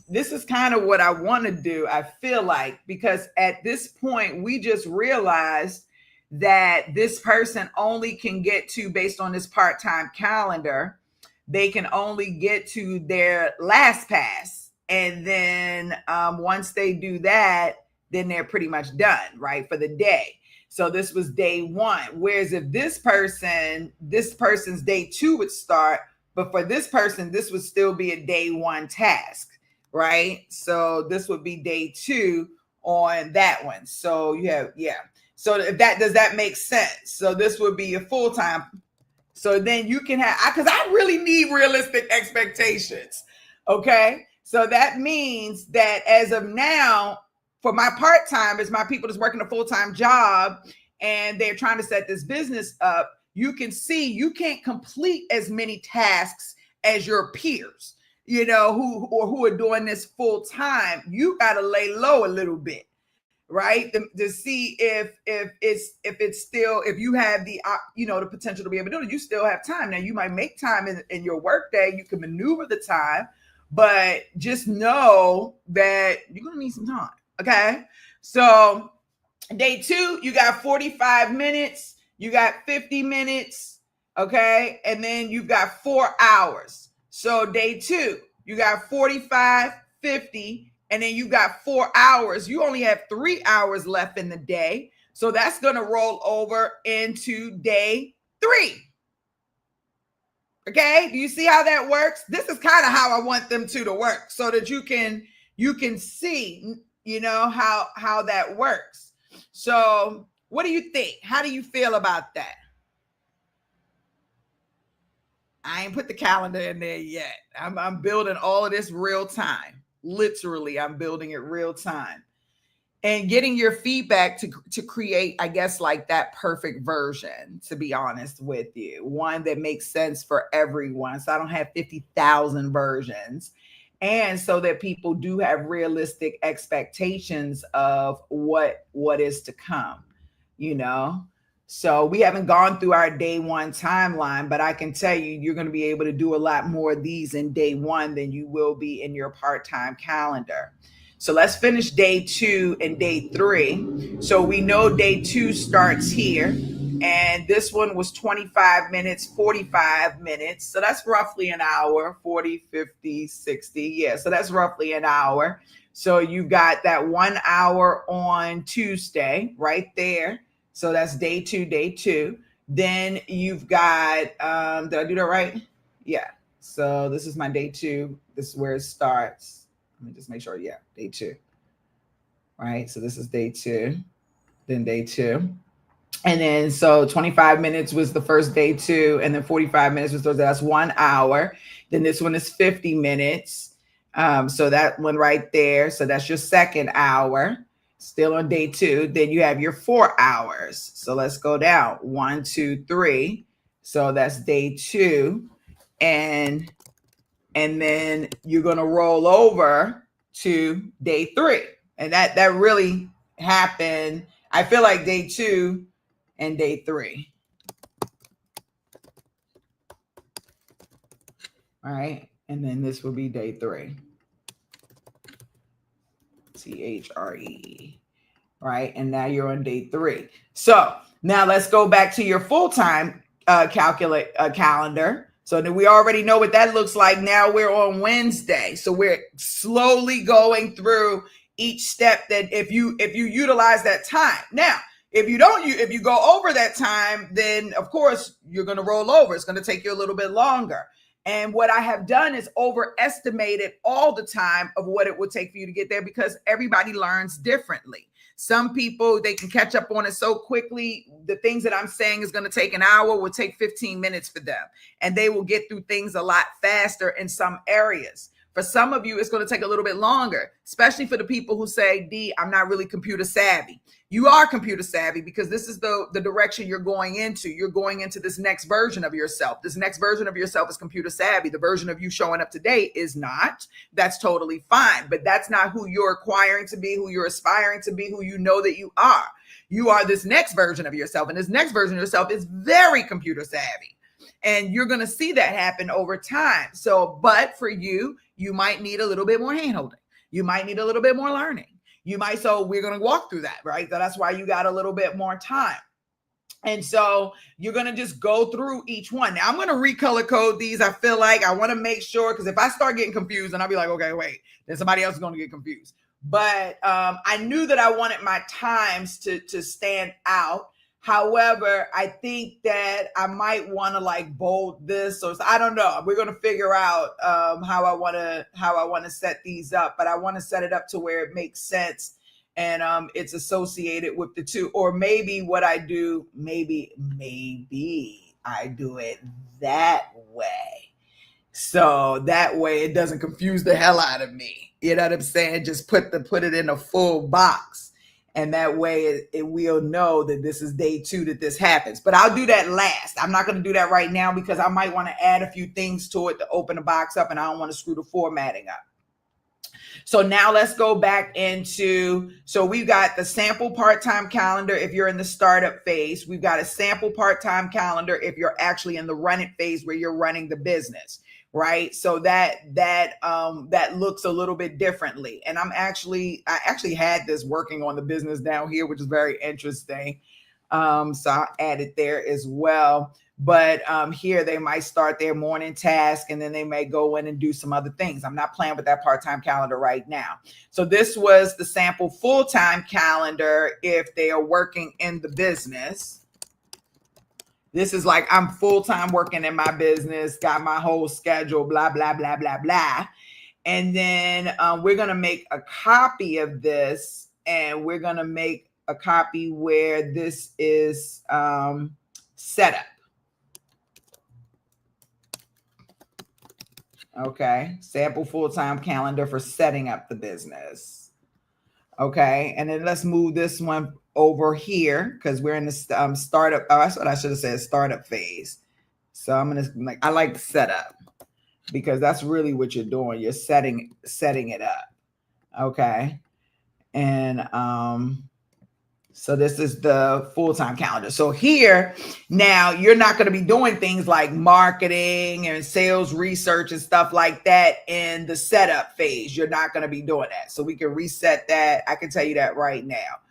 this is kind of what I want to do, I feel like, because at this point we just realized that this person only can get to, based on this part-time calendar, they can only get to their LastPass. And then once they do that, then they're pretty much done, right, for the day. So this was day 1. Whereas if this person's day 2 would start, but for this person, this would still be a day 1 task, right? So this would be day 2 on that one. So you have, yeah. So if that, does that make sense? So this would be a full-time. So then you can have, because I really need realistic expectations. Okay. So that means that as of now, for my part-time, is my people that's working a full-time job and they're trying to set this business up, you can see you can't complete as many tasks as your peers, you know, who are doing this full-time. You got to lay low a little bit, right? To see if it's still, if you have the, the potential to be able to do it, you still have time. Now you might make time in your work day, you can maneuver the time, but just know that you're going to need some time. Okay. So day 2, you got 45 minutes, you got 50 minutes. Okay. And then you've got 4 hours. So day 2, you got 45, 50, and then you got 4 hours. You only have 3 hours left in the day. So that's going to roll over into day 3. Okay. Do you see how that works? This is kind of how I want them to work, so that you can see, how that works. So what do you think? How do you feel about that? I ain't put the calendar in there yet. I'm building all of this real time. Literally, I'm building it real time. And getting your feedback to create, I guess, like that perfect version, to be honest with you. One that makes sense for everyone. So I don't have 50,000 versions. And so that people do have realistic expectations of what is to come, So we haven't gone through our day 1 timeline, but I can tell you, you're going to be able to do a lot more of these in day 1 than you will be in your part-time calendar. So let's finish day 2 and day 3. So we know day 2 starts here. And this one was 25 minutes, 45 minutes. So that's roughly an hour, 40, 50, 60. Yeah, so that's roughly an hour. So you got that 1 hour on Tuesday right there. So that's day 2. Then you've got, did I do that right? Yeah. So this is my day 2. This is where it starts. Let me just make sure. Yeah, day 2. Right. So this is day 2, then day 2. And then so 25 minutes was the first day 2, and then 45 minutes was Thursday. That's 1 hour. Then this one is 50 minutes. So that one right there. So that's your second hour. Still on day 2. Then you have your 4 hours. So let's go down. 1, 2, 3. So that's day 2. And then you're going to roll over to day 3. And that really happened. I feel like day 2 and day 3. All right. And then this will be day 3. THRE. Right. And now you're on day 3. So now let's go back to your full-time calendar. So then we already know what that looks like. Now we're on Wednesday. So we're slowly going through each step that if you utilize that time. Now, If you go over that time, then of course you're going to roll over. It's going to take you a little bit longer. And what I have done is overestimated all the time of what it would take for you to get there, because everybody learns differently. Some people, they can catch up on it so quickly. The things that I'm saying is going to take an hour will take 15 minutes for them. And they will get through things a lot faster in some areas. For some of you, it's going to take a little bit longer, especially for the people who say, D, I'm not really computer savvy. You are computer savvy because this is the direction you're going into. You're going into this next version of yourself. This next version of yourself is computer savvy. The version of you showing up today is not. That's totally fine. But that's not who you're acquiring to be, who you're aspiring to be, who you know that you are. You are this next version of yourself. And this next version of yourself is very computer savvy. And you're going to see that happen over time. So, but for you, you might need a little bit more handholding. You might need a little bit more learning. So we're going to walk through that, right? So that's why you got a little bit more time. And so you're going to just go through each one. Now I'm going to recolor code these. I feel like I want to make sure, because if I start getting confused, then I'll be like, okay, wait, then somebody else is going to get confused. But I knew that I wanted my times to stand out. However, I think that I might want to like bold this, or I don't know. We're going to figure out how I want to set these up, but I want to set it up to where it makes sense and it's associated with the two. Or maybe what I do, maybe I do it that way, so that way it doesn't confuse the hell out of me. You know what I'm saying? Just put it in a full box. And that way it will know that this is day 2 that this happens. But I'll do that last. I'm not going to do that right now because I might want to add a few things to it to open the box up, and I don't want to screw the formatting up. So now let's go back into, so we've got the sample part-time calendar if you're in the startup phase. We've got a sample part-time calendar if you're actually in the run-it phase where you're running the business. Right. So that looks a little bit differently. And I actually had this working on the business down here, which is very interesting. So I'll add it there as well. But here they might start their morning task and then they may go in and do some other things. I'm not playing with that part-time calendar right now. So this was the sample full-time calendar if they are working in the business. This is like, I'm full-time working in my business, got my whole schedule, blah, blah, blah, blah, blah. And then we're going to make a copy of this, and we're going to make a copy where this is set up. Okay, sample full-time calendar for setting up the business. Okay, and then let's move this one over here because we're in the startup. Oh, that's what I should have said, startup phase. So I'm gonna I like setup because that's really what you're doing. You're setting it up. Okay, and so this is the full-time calendar. So here now you're not going to be doing things like marketing and sales research and stuff like that in the setup phase. You're not going to be doing that. So we can reset that. I can tell you that right now.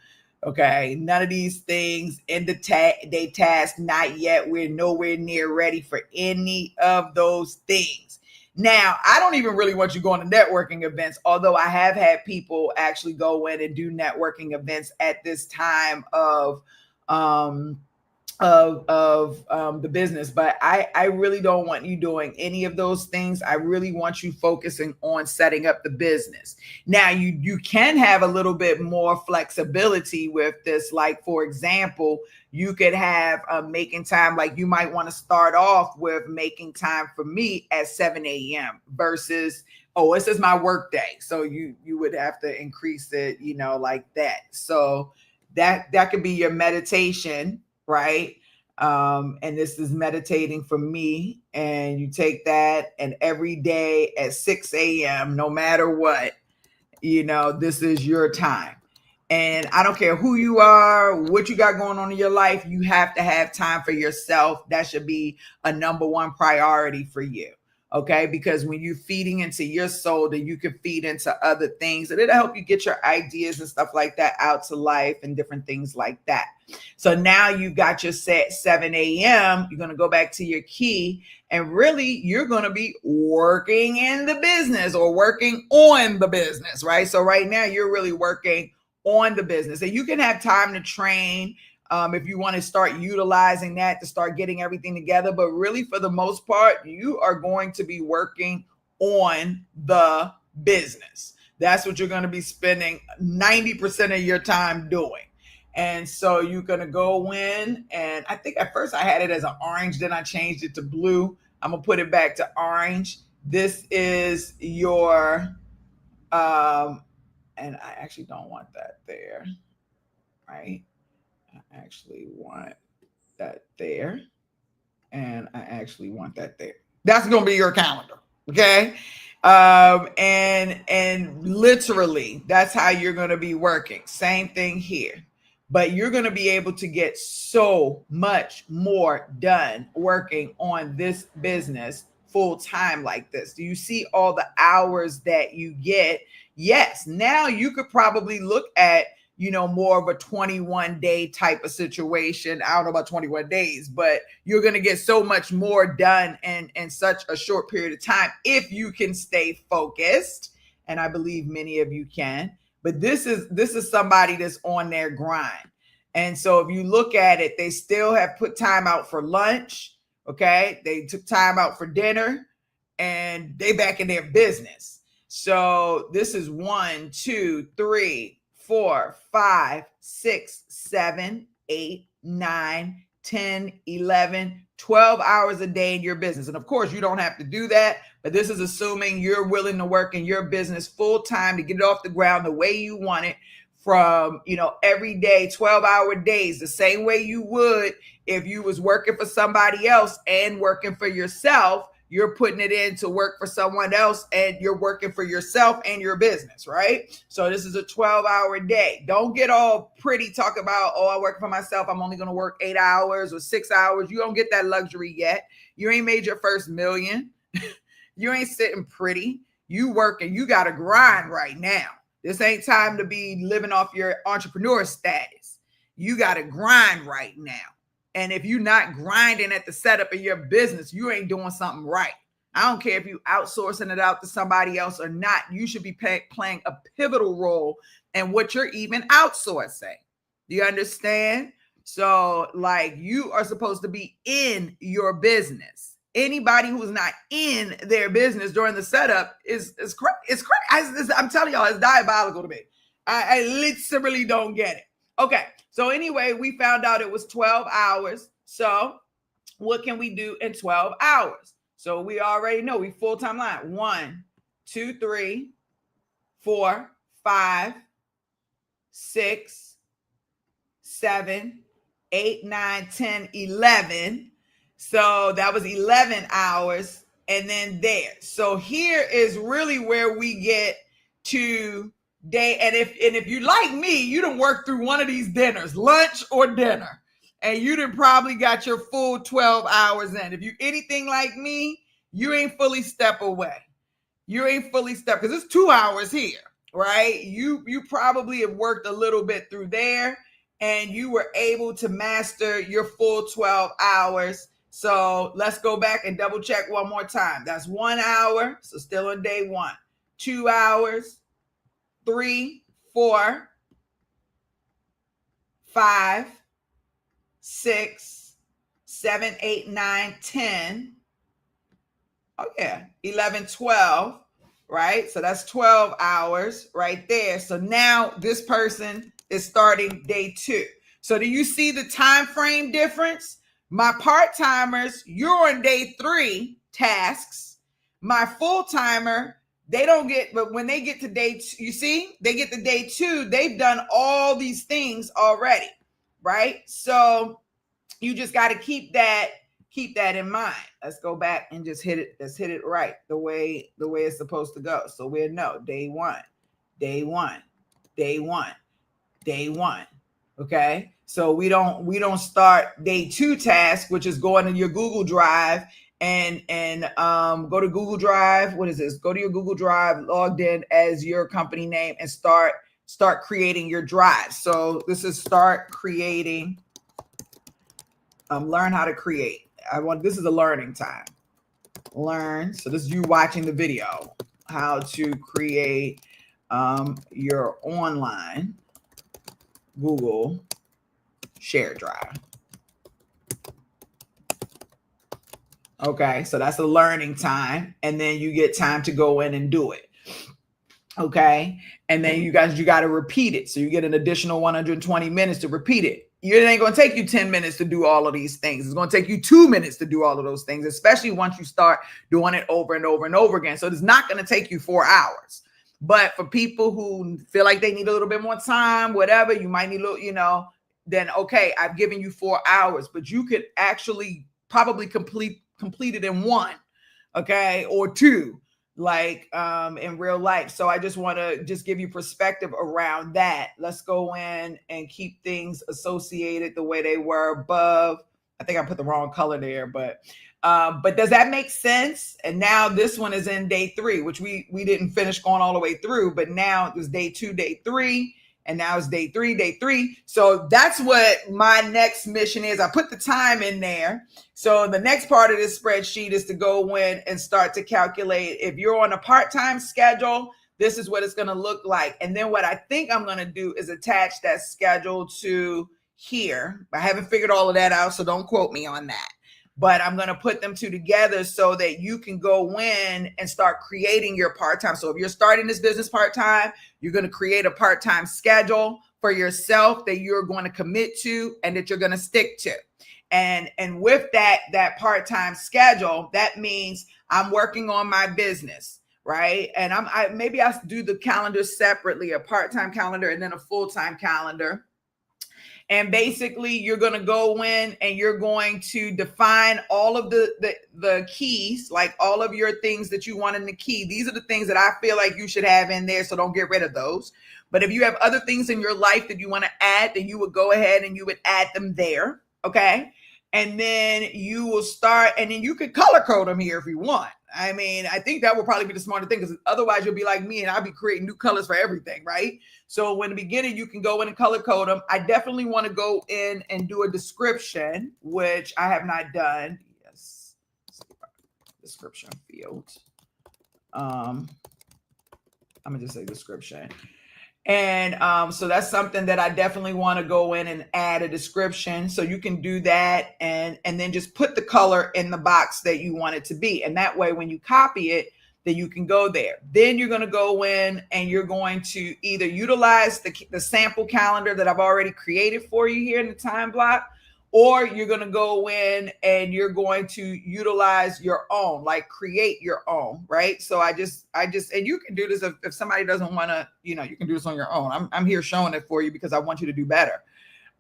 Okay, none of these things in the day task, not yet. We're nowhere near ready for any of those things. Now, I don't even really want you going to networking events, although I have had people actually go in and do networking events at this time of the business. But I really don't want you doing any of those things. I really want you focusing on setting up the business. Now, you can have a little bit more flexibility with this. Like, for example, you could have making time, like you might want to start off with making time for me at 7 a.m. versus, oh, this is my work day. So you would have to increase it, like that. So that could be your meditation, right? And this is meditating for me. And you take that, and every day at 6 a.m., no matter what, this is your time. And I don't care who you are, what you got going on in your life, you have to have time for yourself. That should be a number one priority for you. Okay, because when you're feeding into your soul, then you can feed into other things, and it'll help you get your ideas and stuff like that out to life and different things like that. So now you've got your set 7 a.m. You're going to go back to your key, and really you're going to be working in the business or working on the business, right? So right now you're really working on the business, and you can have time to train if you want to start utilizing that to start getting everything together. But really, for the most part, you are going to be working on the business. That's what you're going to be spending 90% of your time doing. And so you're going to go in, and I think at first I had it as an orange, then I changed it to blue. I'm going to put it back to orange. This is your, and I actually don't want that there, right? I actually want that there, and I actually want that there. That's going to be your calendar, okay? And literally, that's how you're going to be working. Same thing here. But you're going to be able to get so much more done working on this business full time like this. Do you see all the hours that you get? Yes. Now you could probably look at, more of a 21-day type of situation. I don't know about 21 days, but you're going to get so much more done in such a short period of time if you can stay focused. And I believe many of you can. But this is somebody that's on their grind. And so if you look at it, they still have put time out for lunch. Okay. They took time out for dinner, and they back in their business. So this is 1, 2, 3, 4, 5, 6, 7, 8, 9, 10, 11, 12 hours a day in your business. And of course, you don't have to do that, but this is assuming you're willing to work in your business full time to get it off the ground the way you want it, from, every day, 12-hour days, the same way you would if you was working for somebody else and working for yourself. You're putting it in to work for someone else, and you're working for yourself and your business, right? So this is a 12-hour day. Don't get all pretty, talk about, oh, I work for myself, I'm only going to work 8 hours or 6 hours. You don't get that luxury yet. You ain't made your first million. You ain't sitting pretty. You working. You got to grind right now. This ain't time to be living off your entrepreneur status. You got to grind right now. And if you're not grinding at the setup of your business, you ain't doing something right. I don't care if you outsourcing it out to somebody else or not. You should be playing a pivotal role in what you're even outsourcing. Do you understand? So, like, you are supposed to be in your business. Anybody who is not in their business during the setup is crazy. It's crazy. I'm telling y'all, it's diabolical to me. I literally don't get it. Okay. So anyway, we found out it was 12 hours. So what can we do in 12 hours? So we already know we full-time line. 1, 2, 3, 4, 5, 6, 7, 8, 9, 10, 11. So that was 11 hours. And then there. So here is really where we get to day. And if you like me, you done work through one of these dinners, lunch or dinner, and you done probably got your full 12 hours in. If you anything like me, you ain't fully step away. You ain't fully step, because it's 2 hours here, right? You probably have worked a little bit through there, and you were able to master your full 12 hours. So let's go back and double check one more time. That's 1 hour. So still on day 1. 2 hours. 3, 4, 5, 6, 7, 8, 9, 10. Oh yeah, 11, 12, right? So that's 12 hours right there. So now this person is starting day 2. So do you see the time frame difference? My part-timers, you're on day 3 tasks. My full-timer, they don't get, but when they get to day 2, you see, they get to day 2, they've done all these things already, right? So you just got to keep that in mind. Let's go back and just hit it. Let's hit it right the way it's supposed to go. So we'll know day 1, day 1, day 1, day 1. Okay. So we don't start day 2 task, which is going in your Google Drive and go to Google Drive. What is this? Go to your Google Drive, logged in as your company name, and start creating your drive. So this is start creating. Learn how to create. This is a learning time. Learn. So this is you watching the video, how to create your online Google share drive. Okay, so that's a learning time, and then you get time to go in and do it. Okay, and then you got to repeat it, so you get an additional 120 minutes to repeat it. It ain't going to take you 10 minutes to do all of these things. It's going to take you 2 minutes to do all of those things, especially once you start doing it over and over and over again. So it's not going to take you 4 hours. But for people who feel like they need a little bit more time, whatever, you might need a little, then okay, I've given you 4 hours, but you could actually probably complete it in 1, okay, or 2, like in real life. So I just want to just give you perspective around that. Let's go in and keep things associated the way they were above. I think I put the wrong color there, but does that make sense? And now this one is in day 3, which we didn't finish going all the way through, but now it was day 2, day 3, and now it's day 3. So that's what my next mission is. I put the time in there. So the next part of this spreadsheet is to go in and start to calculate. If you're on a part-time schedule, this is what it's going to look like. And then what I think I'm going to do is attach that schedule to here. I haven't figured all of that out, so don't quote me on that. But I'm going to put them two together so that you can go in and start creating your part-time. So if you're starting this business part-time, you're going to create a part-time schedule for yourself that you're going to commit to and that you're going to stick to. And with that part-time schedule, that means I'm working on my business, right? And maybe I'll do the calendar separately, a part-time calendar and then a full-time calendar. And basically, you're going to go in and you're going to define all of the keys, like all of your things that you want in the key. These are the things that I feel like you should have in there, so don't get rid of those. But if you have other things in your life that you want to add, then you would go ahead and you would add them there, okay? And then you will start, and then you could color code them here if you want. I mean, I think that will probably be the smarter thing, because otherwise you'll be like me and I'll be creating new colors for everything, right? So in the beginning, you can go in and color code them. I definitely want to go in and do a description, which I have not done. Yes, description field. I'm gonna just say description. And so that's something that I definitely want to go in and add a description. So you can do that and then just put the color in the box that you want it to be. And that way, when you copy it, then you can go there. Then you're going to go in and you're going to either utilize the sample calendar that I've already created for you here in the time block, or you're going to go in and you're going to utilize your own, like create your own, right? So I just, and you can do this if somebody doesn't want to, you can do this on your own. I'm here showing it for you because I want you to do better.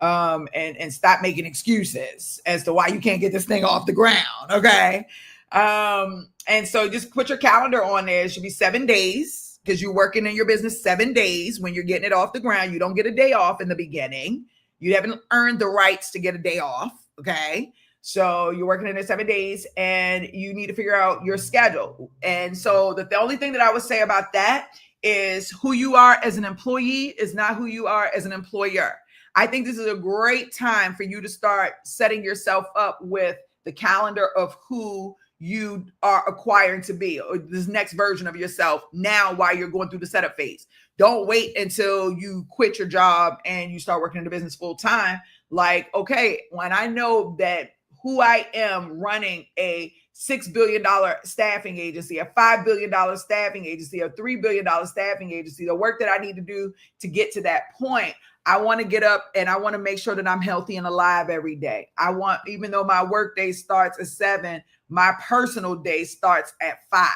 And stop making excuses as to why you can't get this thing off the ground. Okay. And so just put your calendar on there. It should be 7 days, because you're working in your business 7 days when you're getting it off the ground. You don't get a day off in the beginning. You haven't earned the rights to get a day off. Okay. So you're working in it 7 days and you need to figure out your schedule. And so the only thing that I would say about that is who you are as an employee is not who you are as an employer. I think this is a great time for you to start setting yourself up with the calendar of who you are acquiring to be, or this next version of yourself now while you're going through the setup phase. Don't wait until you quit your job and you start working in the business full time. Like, okay, when I know that who I am running a $6 billion staffing agency, a $5 billion staffing agency, a $3 billion staffing agency, the work that I need to do to get to that point, I want to get up and I want to make sure that I'm healthy and alive every day. I want, even though my work day starts at 7, my personal day starts at 5,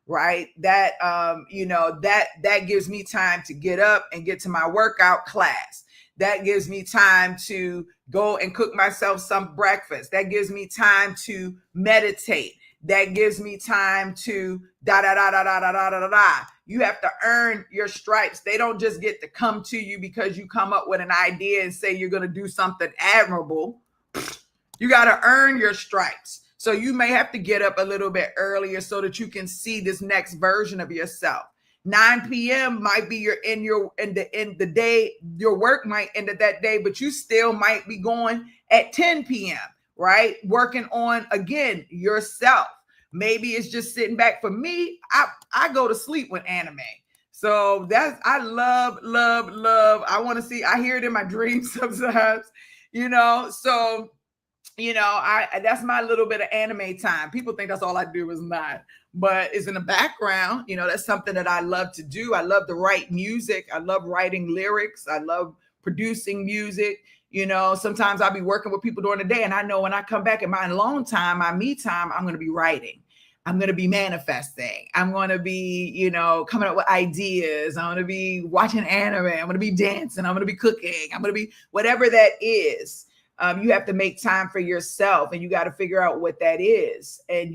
right? That, that gives me time to get up and get to my workout class. That gives me time to go and cook myself some breakfast. That gives me time to meditate. That gives me time to da da da da da da da da da. You have to earn your stripes. They don't just get to come to you because you come up with an idea and say you're going to do something admirable. You got to earn your stripes. So you may have to get up a little bit earlier so that you can see this next version of yourself. 9 p.m. might be your end the day. Your work might end at that day, but you still might be going at 10 p.m., right? Working on, again, yourself. Maybe it's just sitting back. For me, I go to sleep with anime. So I love. I want to see, I hear it in my dreams sometimes. So I that's my little bit of anime time. People think that's all I do, is not, but it's in the background. That's something that I love to do. I love to write music. I love writing lyrics. I love producing music. Sometimes I'll be working with people during the day, and I know when I come back in my alone time, my me time, I'm going to be writing. I'm going to be manifesting. I'm going to be, coming up with ideas. I'm going to be watching anime. I'm going to be dancing. I'm going to be cooking. I'm going to be whatever that is. You have to make time for yourself, and you got to figure out what that is, and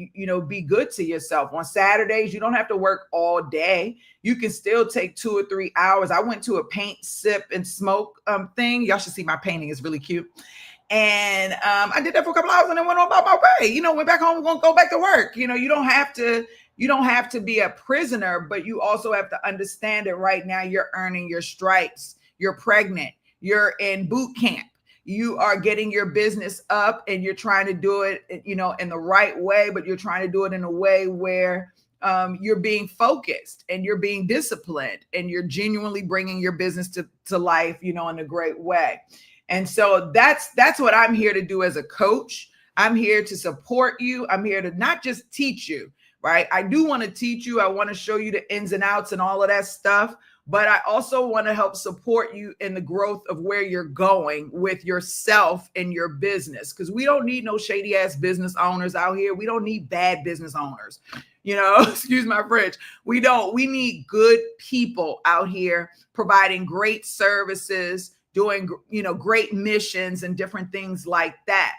be good to yourself. On Saturdays, you don't have to work all day. You can still take 2 or 3 hours. I went to a paint, sip, and smoke thing. Y'all should see my painting. It's really cute. And I did that for a couple hours and then went on about my way. Went back home, won't go back to work. You don't have to be a prisoner, but you also have to understand that right now you're earning your stripes. You're pregnant. You're in boot camp. You are getting your business up, and you're trying to do it, in the right way, but you're trying to do it in a way where you're being focused and you're being disciplined and you're genuinely bringing your business to life, in a great way. And so that's what I'm here to do as a coach. I'm here to support you. I'm here to not just teach you, right? I do want to teach you. I want to show you the ins and outs and all of that stuff. But I also want to help support you in the growth of where you're going with yourself and your business, because we don't need no shady ass business owners out here. We don't need bad business owners. Excuse my French. We need good people out here providing great services, doing, great missions and different things like that.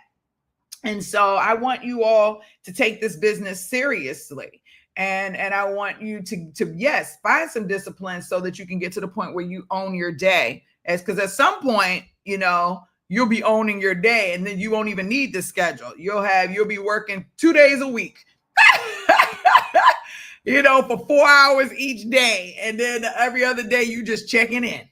And so I want you all to take this business seriously. And I want you to yes, find some discipline so that you can get to the point where you own your day. Because at some point, you'll be owning your day, and then you won't even need the schedule. You'll be working 2 days a week, for 4 hours each day. And then every other day you just checking in.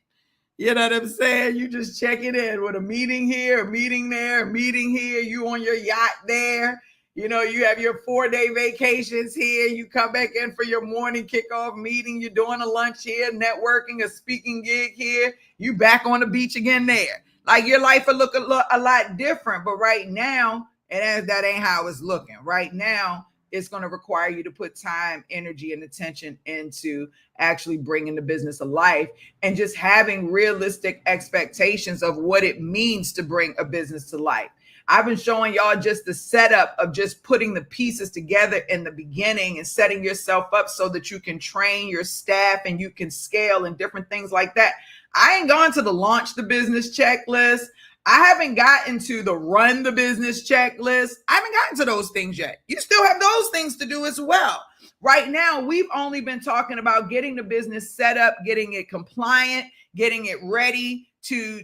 You know what I'm saying? You just checking in with a meeting here, a meeting there, a meeting here. You on your yacht there. You have your 4-day vacations here. You come back in for your morning kickoff meeting. You're doing a lunch here, networking, a speaking gig here. You back on the beach again there. Like, your life will look a lot different. But right now, that ain't how it's looking. Right now, it's going to require you to put time, energy, and attention into actually bringing the business to life and just having realistic expectations of what it means to bring a business to life. I've been showing y'all just the setup of just putting the pieces together in the beginning and setting yourself up so that you can train your staff and you can scale and different things like that. I ain't gone to the launch the business checklist. I haven't gotten to the run the business checklist. I haven't gotten to those things yet. You still have those things to do as well. Right now, we've only been talking about getting the business set up, getting it compliant, getting it ready to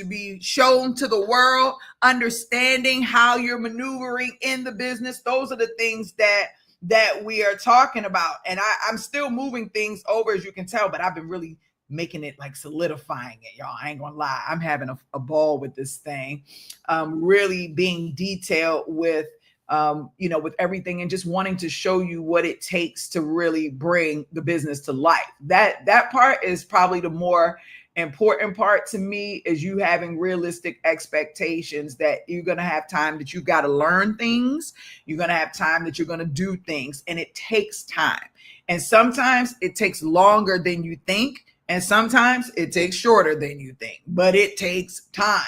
be shown to the world, understanding how you're maneuvering in the business. Those are the things that we are talking about. And I'm still moving things over, as you can tell, but I've been really making it, like, solidifying it, y'all. I ain't gonna lie. I'm having a ball with this thing. Really being detailed with with everything, and just wanting to show you what it takes to really bring the business to life. That part is probably the more important part to me, is you having realistic expectations that you're going to have time that you've got to learn things. You're going to have time that you're going to do things, and it takes time. And sometimes it takes longer than you think. And sometimes it takes shorter than you think, but it takes time.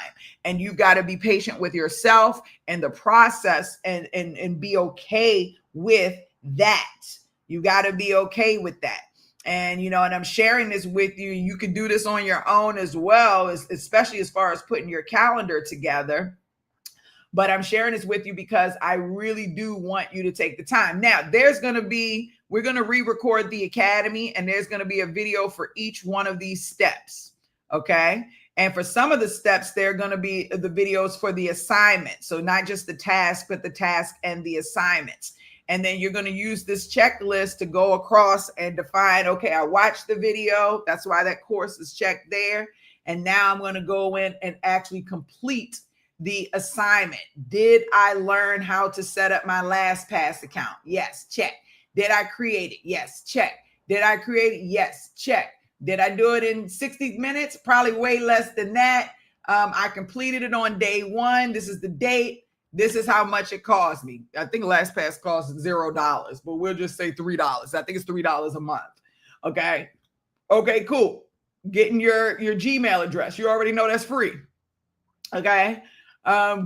And you've got to be patient with yourself and the process, and be okay with that. You got to be okay with that. And, and I'm sharing this with you. You can do this on your own as well, especially as far as putting your calendar together. But I'm sharing this with you because I really do want you to take the time. Now, we're going to re-record the academy, and there's going to be a video for each one of these steps. Okay. And for some of the steps, they're going to be the videos for the assignment. So not just the task, but the task and the assignments. And then you're going to use this checklist to go across and define, okay, I watched the video. That's why that course is checked there. And now I'm going to go in and actually complete the assignment. Did I learn how to set up my LastPass account? Yes, check. Did I create it? Yes, check. Did I create it? Yes, check. Did I do it in 60 minutes? Probably way less than that. I completed it on day one. This is the date. This is how much it cost me. I think LastPass costs $0, but we'll just say $3. I think it's $3 a month. Okay. Okay, cool. Getting your Gmail address. You already know that's free. Okay.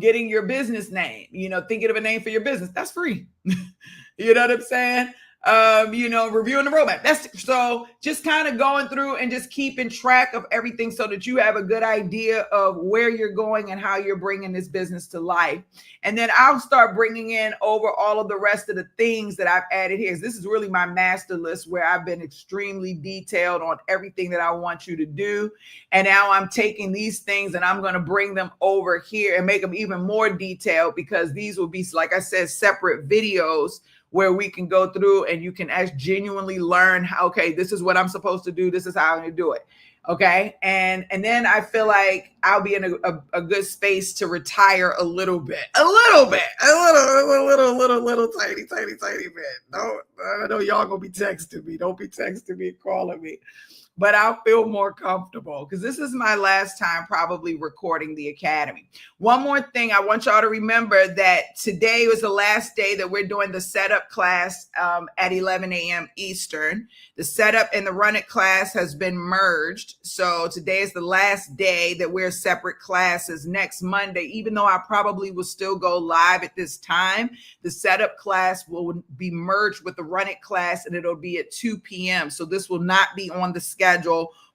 Getting your business name, thinking of a name for your business. That's free. You know what I'm saying? Reviewing the roadmap. That's so just kind of going through and just keeping track of everything so that you have a good idea of where you're going and how you're bringing this business to life. And then I'll start bringing in over all of the rest of the things that I've added here. This is really my master list where I've been extremely detailed on everything that I want you to do. And now I'm taking these things and I'm going to bring them over here and make them even more detailed, because these will be, like I said, separate videos where we can go through and you can genuinely learn how, okay, this is what I'm supposed to do. This is how I'm going to do it. Okay. And then I feel like I'll be in a good space to retire a little bit, a little tiny bit. No, I know y'all gonna be texting me. Don't be texting me, calling me. But I'll feel more comfortable because this is my last time probably recording the Academy. One more thing, I want y'all to remember that today was the last day that we're doing the setup class at 11 a.m. Eastern. The setup and the run it class has been merged. So today is the last day that we're separate classes. Next Monday, even though I probably will still go live at this time, the setup class will be merged with the run it class and it'll be at 2 p.m. So this will not be on the schedule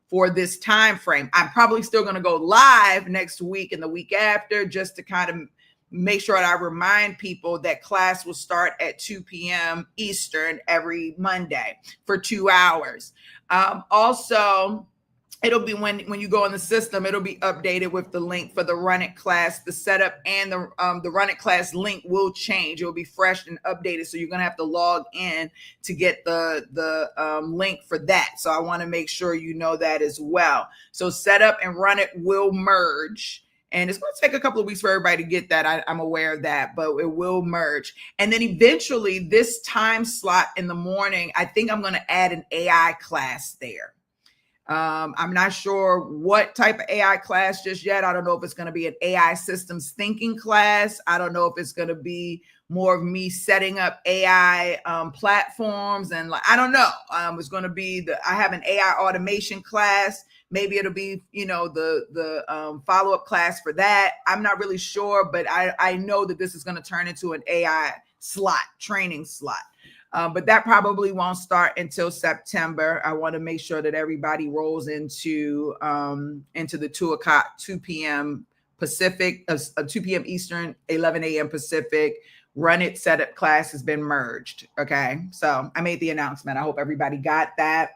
for this time frame. I'm probably still going to go live next week and the week after, just to kind of make sure that I remind people that class will start at 2 p.m. Eastern every Monday for 2 hours. Also, it'll be when you go in the system, it'll be updated with the link for the Run It class. The setup and the Run It class link will change. It'll be fresh and updated. So you're going to have to log in to get the link for that. So I want to make sure you know that as well. So setup and Run It will merge. And it's going to take a couple of weeks for everybody to get that. I'm aware of that, but it will merge. And then eventually this time slot in the morning, I think I'm going to add an AI class there. I'm not sure what type of AI class just yet. I don't know if it's going to be an AI systems thinking class. I don't know if it's going to be more of me setting up AI platforms. And I don't know. It's going to be I have an AI automation class. Maybe it'll be, the follow-up class for that. I'm not really sure, but I know that this is going to turn into an AI training slot. But that probably won't start until September. I want to make sure that everybody rolls into the 2 p.m. Pacific, 2 p.m. Eastern, 11 a.m. Pacific. Run It setup class has been merged. Okay, so I made the announcement. I hope everybody got that.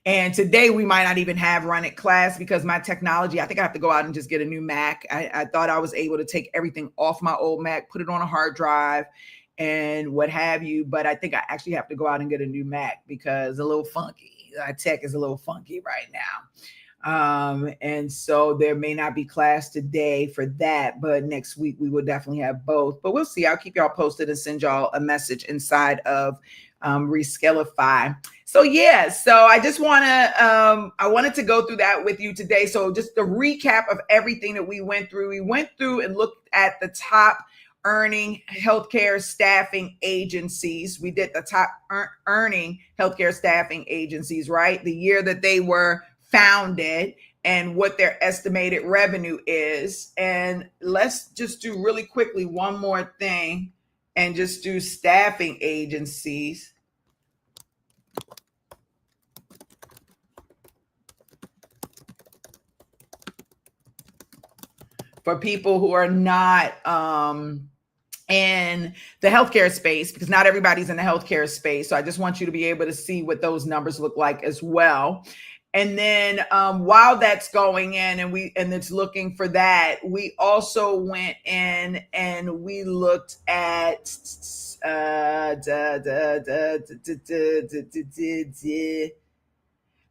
And today we might not even have Run It class because my technology, I think I have to go out and just get a new Mac. I thought I was able to take everything off my old Mac, put it on a hard drive and what have you. But I think I actually have to go out and get a new Mac because it's a little funky. Tech is a little funky right now. And so there may not be class today for that, but next week we will definitely have both. But we'll see. I'll keep y'all posted and send y'all a message inside of Rescalify. So yeah, so I just I wanted to go through that with you today. So just a recap of everything that we went through. We went through and looked at the top earning healthcare staffing agencies. We did the top earning healthcare staffing agencies, right? The year that they were founded and what their estimated revenue is. And let's just do really quickly one more thing and just do staffing agencies. For people who are not in the healthcare space, because not everybody's in the healthcare space. So I just want you to be able to see what those numbers look like as well. And then while that's going in and it's looking for that, we also went in and we looked at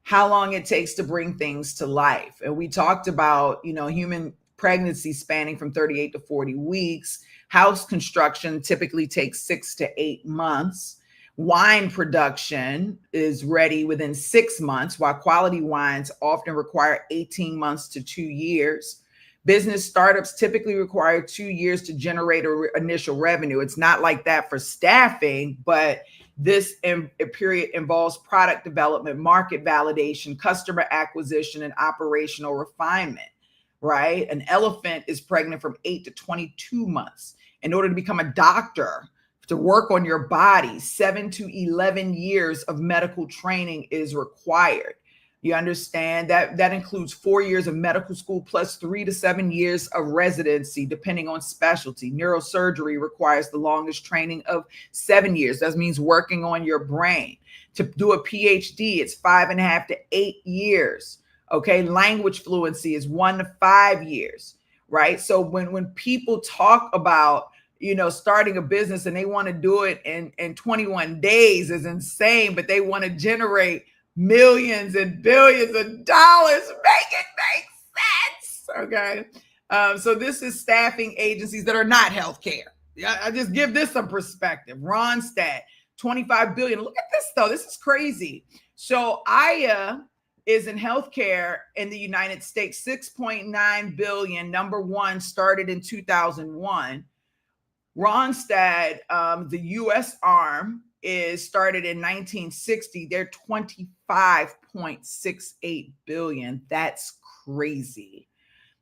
how long it takes to bring things to life. And we talked about, human pregnancy spanning from 38 to 40 weeks. House construction typically takes 6 to 8 months. Wine production is ready within 6 months, while quality wines often require 18 months to 2 years. Business startups typically require 2 years to generate initial revenue. It's not like that for staffing, but this period involves product development, market validation, customer acquisition, and operational refinement, right? An elephant is pregnant from 8 to 22 months. In order to become a doctor, to work on your body, 7 to 11 years of medical training is required. You understand that that includes 4 years of medical school plus 3 to 7 years of residency, depending on specialty. Neurosurgery requires the longest training of 7 years. That means working on your brain. To do a PhD, it's 5.5 to 8 years. Okay, language fluency is 1 to 5 years, right? So when people talk about starting a business and they want to do it in 21 days is insane, but they want to generate millions and billions of dollars. Make it make sense. Okay. So this is staffing agencies that are not healthcare. Yeah, I just give this some perspective. Ronstadt, 25 billion. Look at this though. This is crazy. So Aya is in healthcare in the United States, 6.9 billion. Number one, started in 2001. Ronstadt, the U.S. arm, is started in 1960. They're 25.68 billion. That's crazy.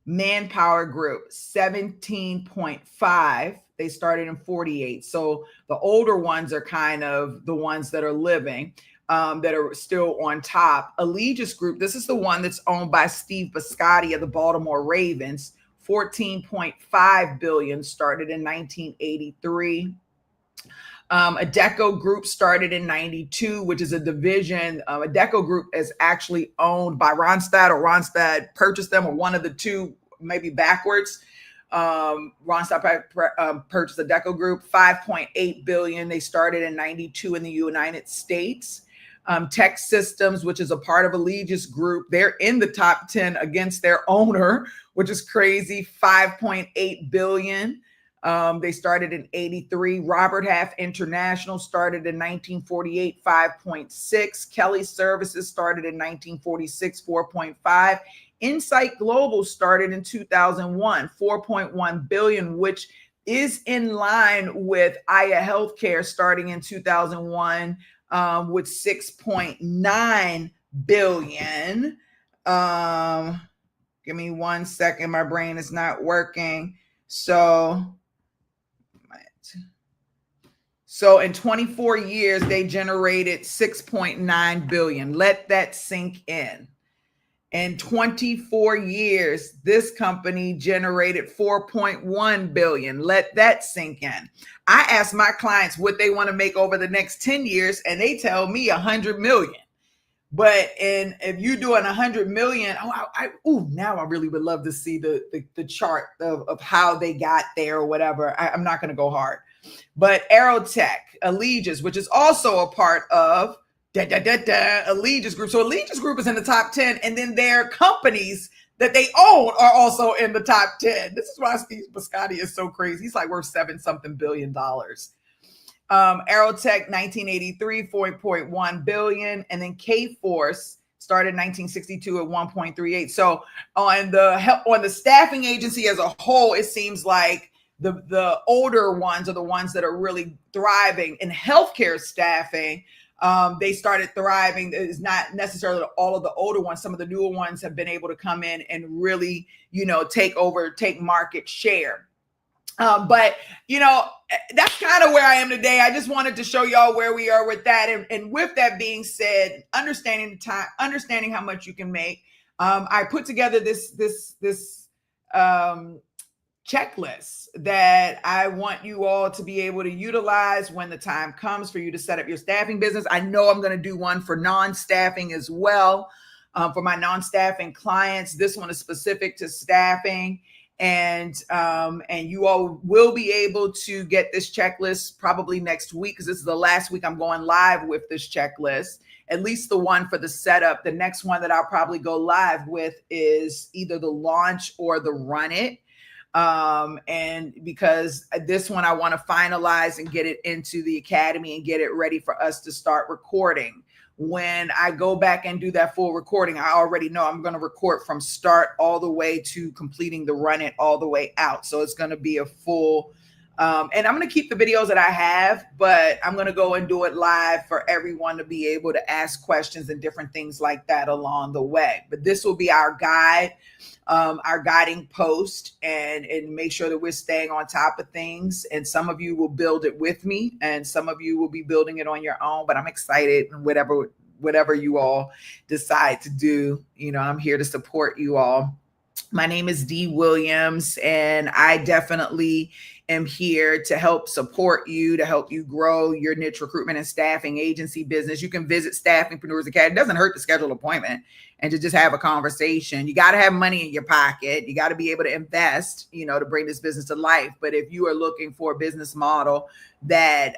Manpower Group, 17.5. They started in 48. So the older ones are kind of the ones that are living, that are still on top. Allegis Group, this is the one that's owned by Steve Biscotti of the Baltimore Ravens. 14.5 billion, started in 1983. Adecco Group started in 92, which is a division. Adecco Group is actually owned by Ronstadt, or Ronstadt purchased them, or one of the two, maybe backwards. Ronstadt purchased Adecco Group, 5.8 billion. They started in 92 in the United States. Tech Systems, which is a part of Allegis Group, they're in the top 10 against their owner, which is crazy, 5.8 billion. They started in 83. Robert Half International started in 1948, 5.6. Kelly Services started in 1946, 4.5. Insight Global started in 2001, 4.1 billion, which is in line with Aya Healthcare starting in 2001, with 6.9 billion. Give me 1 second. My brain is not working. So in 24 years, they generated 6.9 billion. Let that sink in. In 24 years, this company generated 4.1 billion. Let that sink in. I ask my clients what they want to make over the next 10 years, and they tell me 100 million. But if you're doing 100 million, now I really would love to see the chart of how they got there or whatever. I'm not going to go hard. But Aerotech, Allegis, which is also a part of Allegis Group. So Allegis Group is in the top 10, and then their companies that they own are also in the top 10. This is why Steve Biscotti is so crazy. He's like worth $7-something billion. Aerotech, 1983, 4.1 billion. And then K-Force started in 1962 at 1.38. So on the staffing agency as a whole, it seems like the older ones are the ones that are really thriving. In healthcare staffing, they started thriving. It's not necessarily all of the older ones. Some of the newer ones have been able to come in and really, take market share. But that's kind of where I am today. I just wanted to show y'all where we are with that. And with that being said, understanding the time, understanding how much you can make. I put together this checklist that I want you all to be able to utilize when the time comes for you to set up your staffing business. I know I'm going to do one for non-staffing as well. For my non-staffing clients, this one is specific to staffing. And you all will be able to get this checklist probably next week, because this is the last week I'm going live with this checklist, at least the one for the setup. The next one that I'll probably go live with is either the launch or the run it. And because this one I want to finalize and get it into the academy and get it ready for us to start recording. When I go back and do that full recording, I already know I'm going to record from start all the way to completing the run it all the way out. So it's going to be a full, and I'm going to keep the videos that I have, but I'm going to go and do it live for everyone to be able to ask questions and different things like that along the way. But this will be our guide, our guiding post, and make sure that we're staying on top of things. And some of you will build it with me, and some of you will be building it on your own. But I'm excited, and whatever you all decide to do, I'm here to support you all. My name is Dee Williams, and I definitely am here to help support you, to help you grow your niche recruitment and staffing agency business. You can visit Staffingpreneurs Academy. It doesn't hurt to schedule an appointment and to just have a conversation. You got to have money in your pocket. You got to be able to invest, to bring this business to life. But if you are looking for a business model that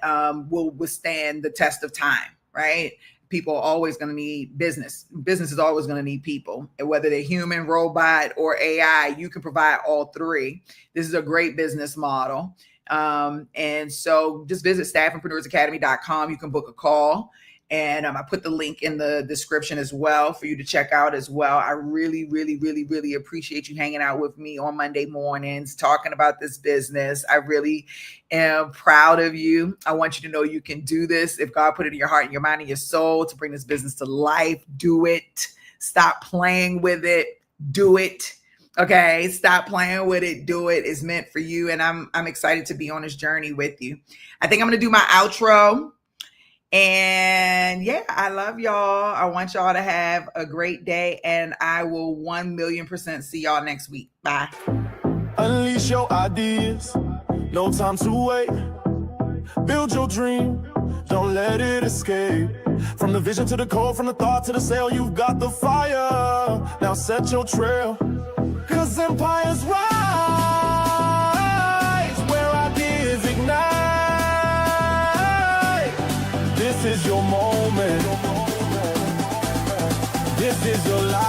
will withstand the test of time, right? People are always going to need business. Business is always going to need people. And whether they're human, robot, or AI, you can provide all three. This is a great business model. And so just visit staffingpreneursacademy.com. You can book a call. And I put the link in the description as well for you to check out as well. I really, really, really, really appreciate you hanging out with me on Monday mornings, talking about this business. I really am proud of you. I want you to know you can do this. If God put it in your heart and your mind and your soul to bring this business to life, do it. Stop playing with it. Do it. Okay. Stop playing with it. Do it. It's meant for you. And I'm excited to be on this journey with you. I think I'm going to do my outro. And yeah, I love y'all. I want y'all to have a great day, and I will 1,000,000% see y'all next week. Bye. Unleash your ideas. No time to wait. Build your dream. Don't let it escape. From the vision to the code, from the thought to the sale, you've got the fire. Now set your trail. 'Cause empires rise where ideas ignite. This is your moment. This is your life.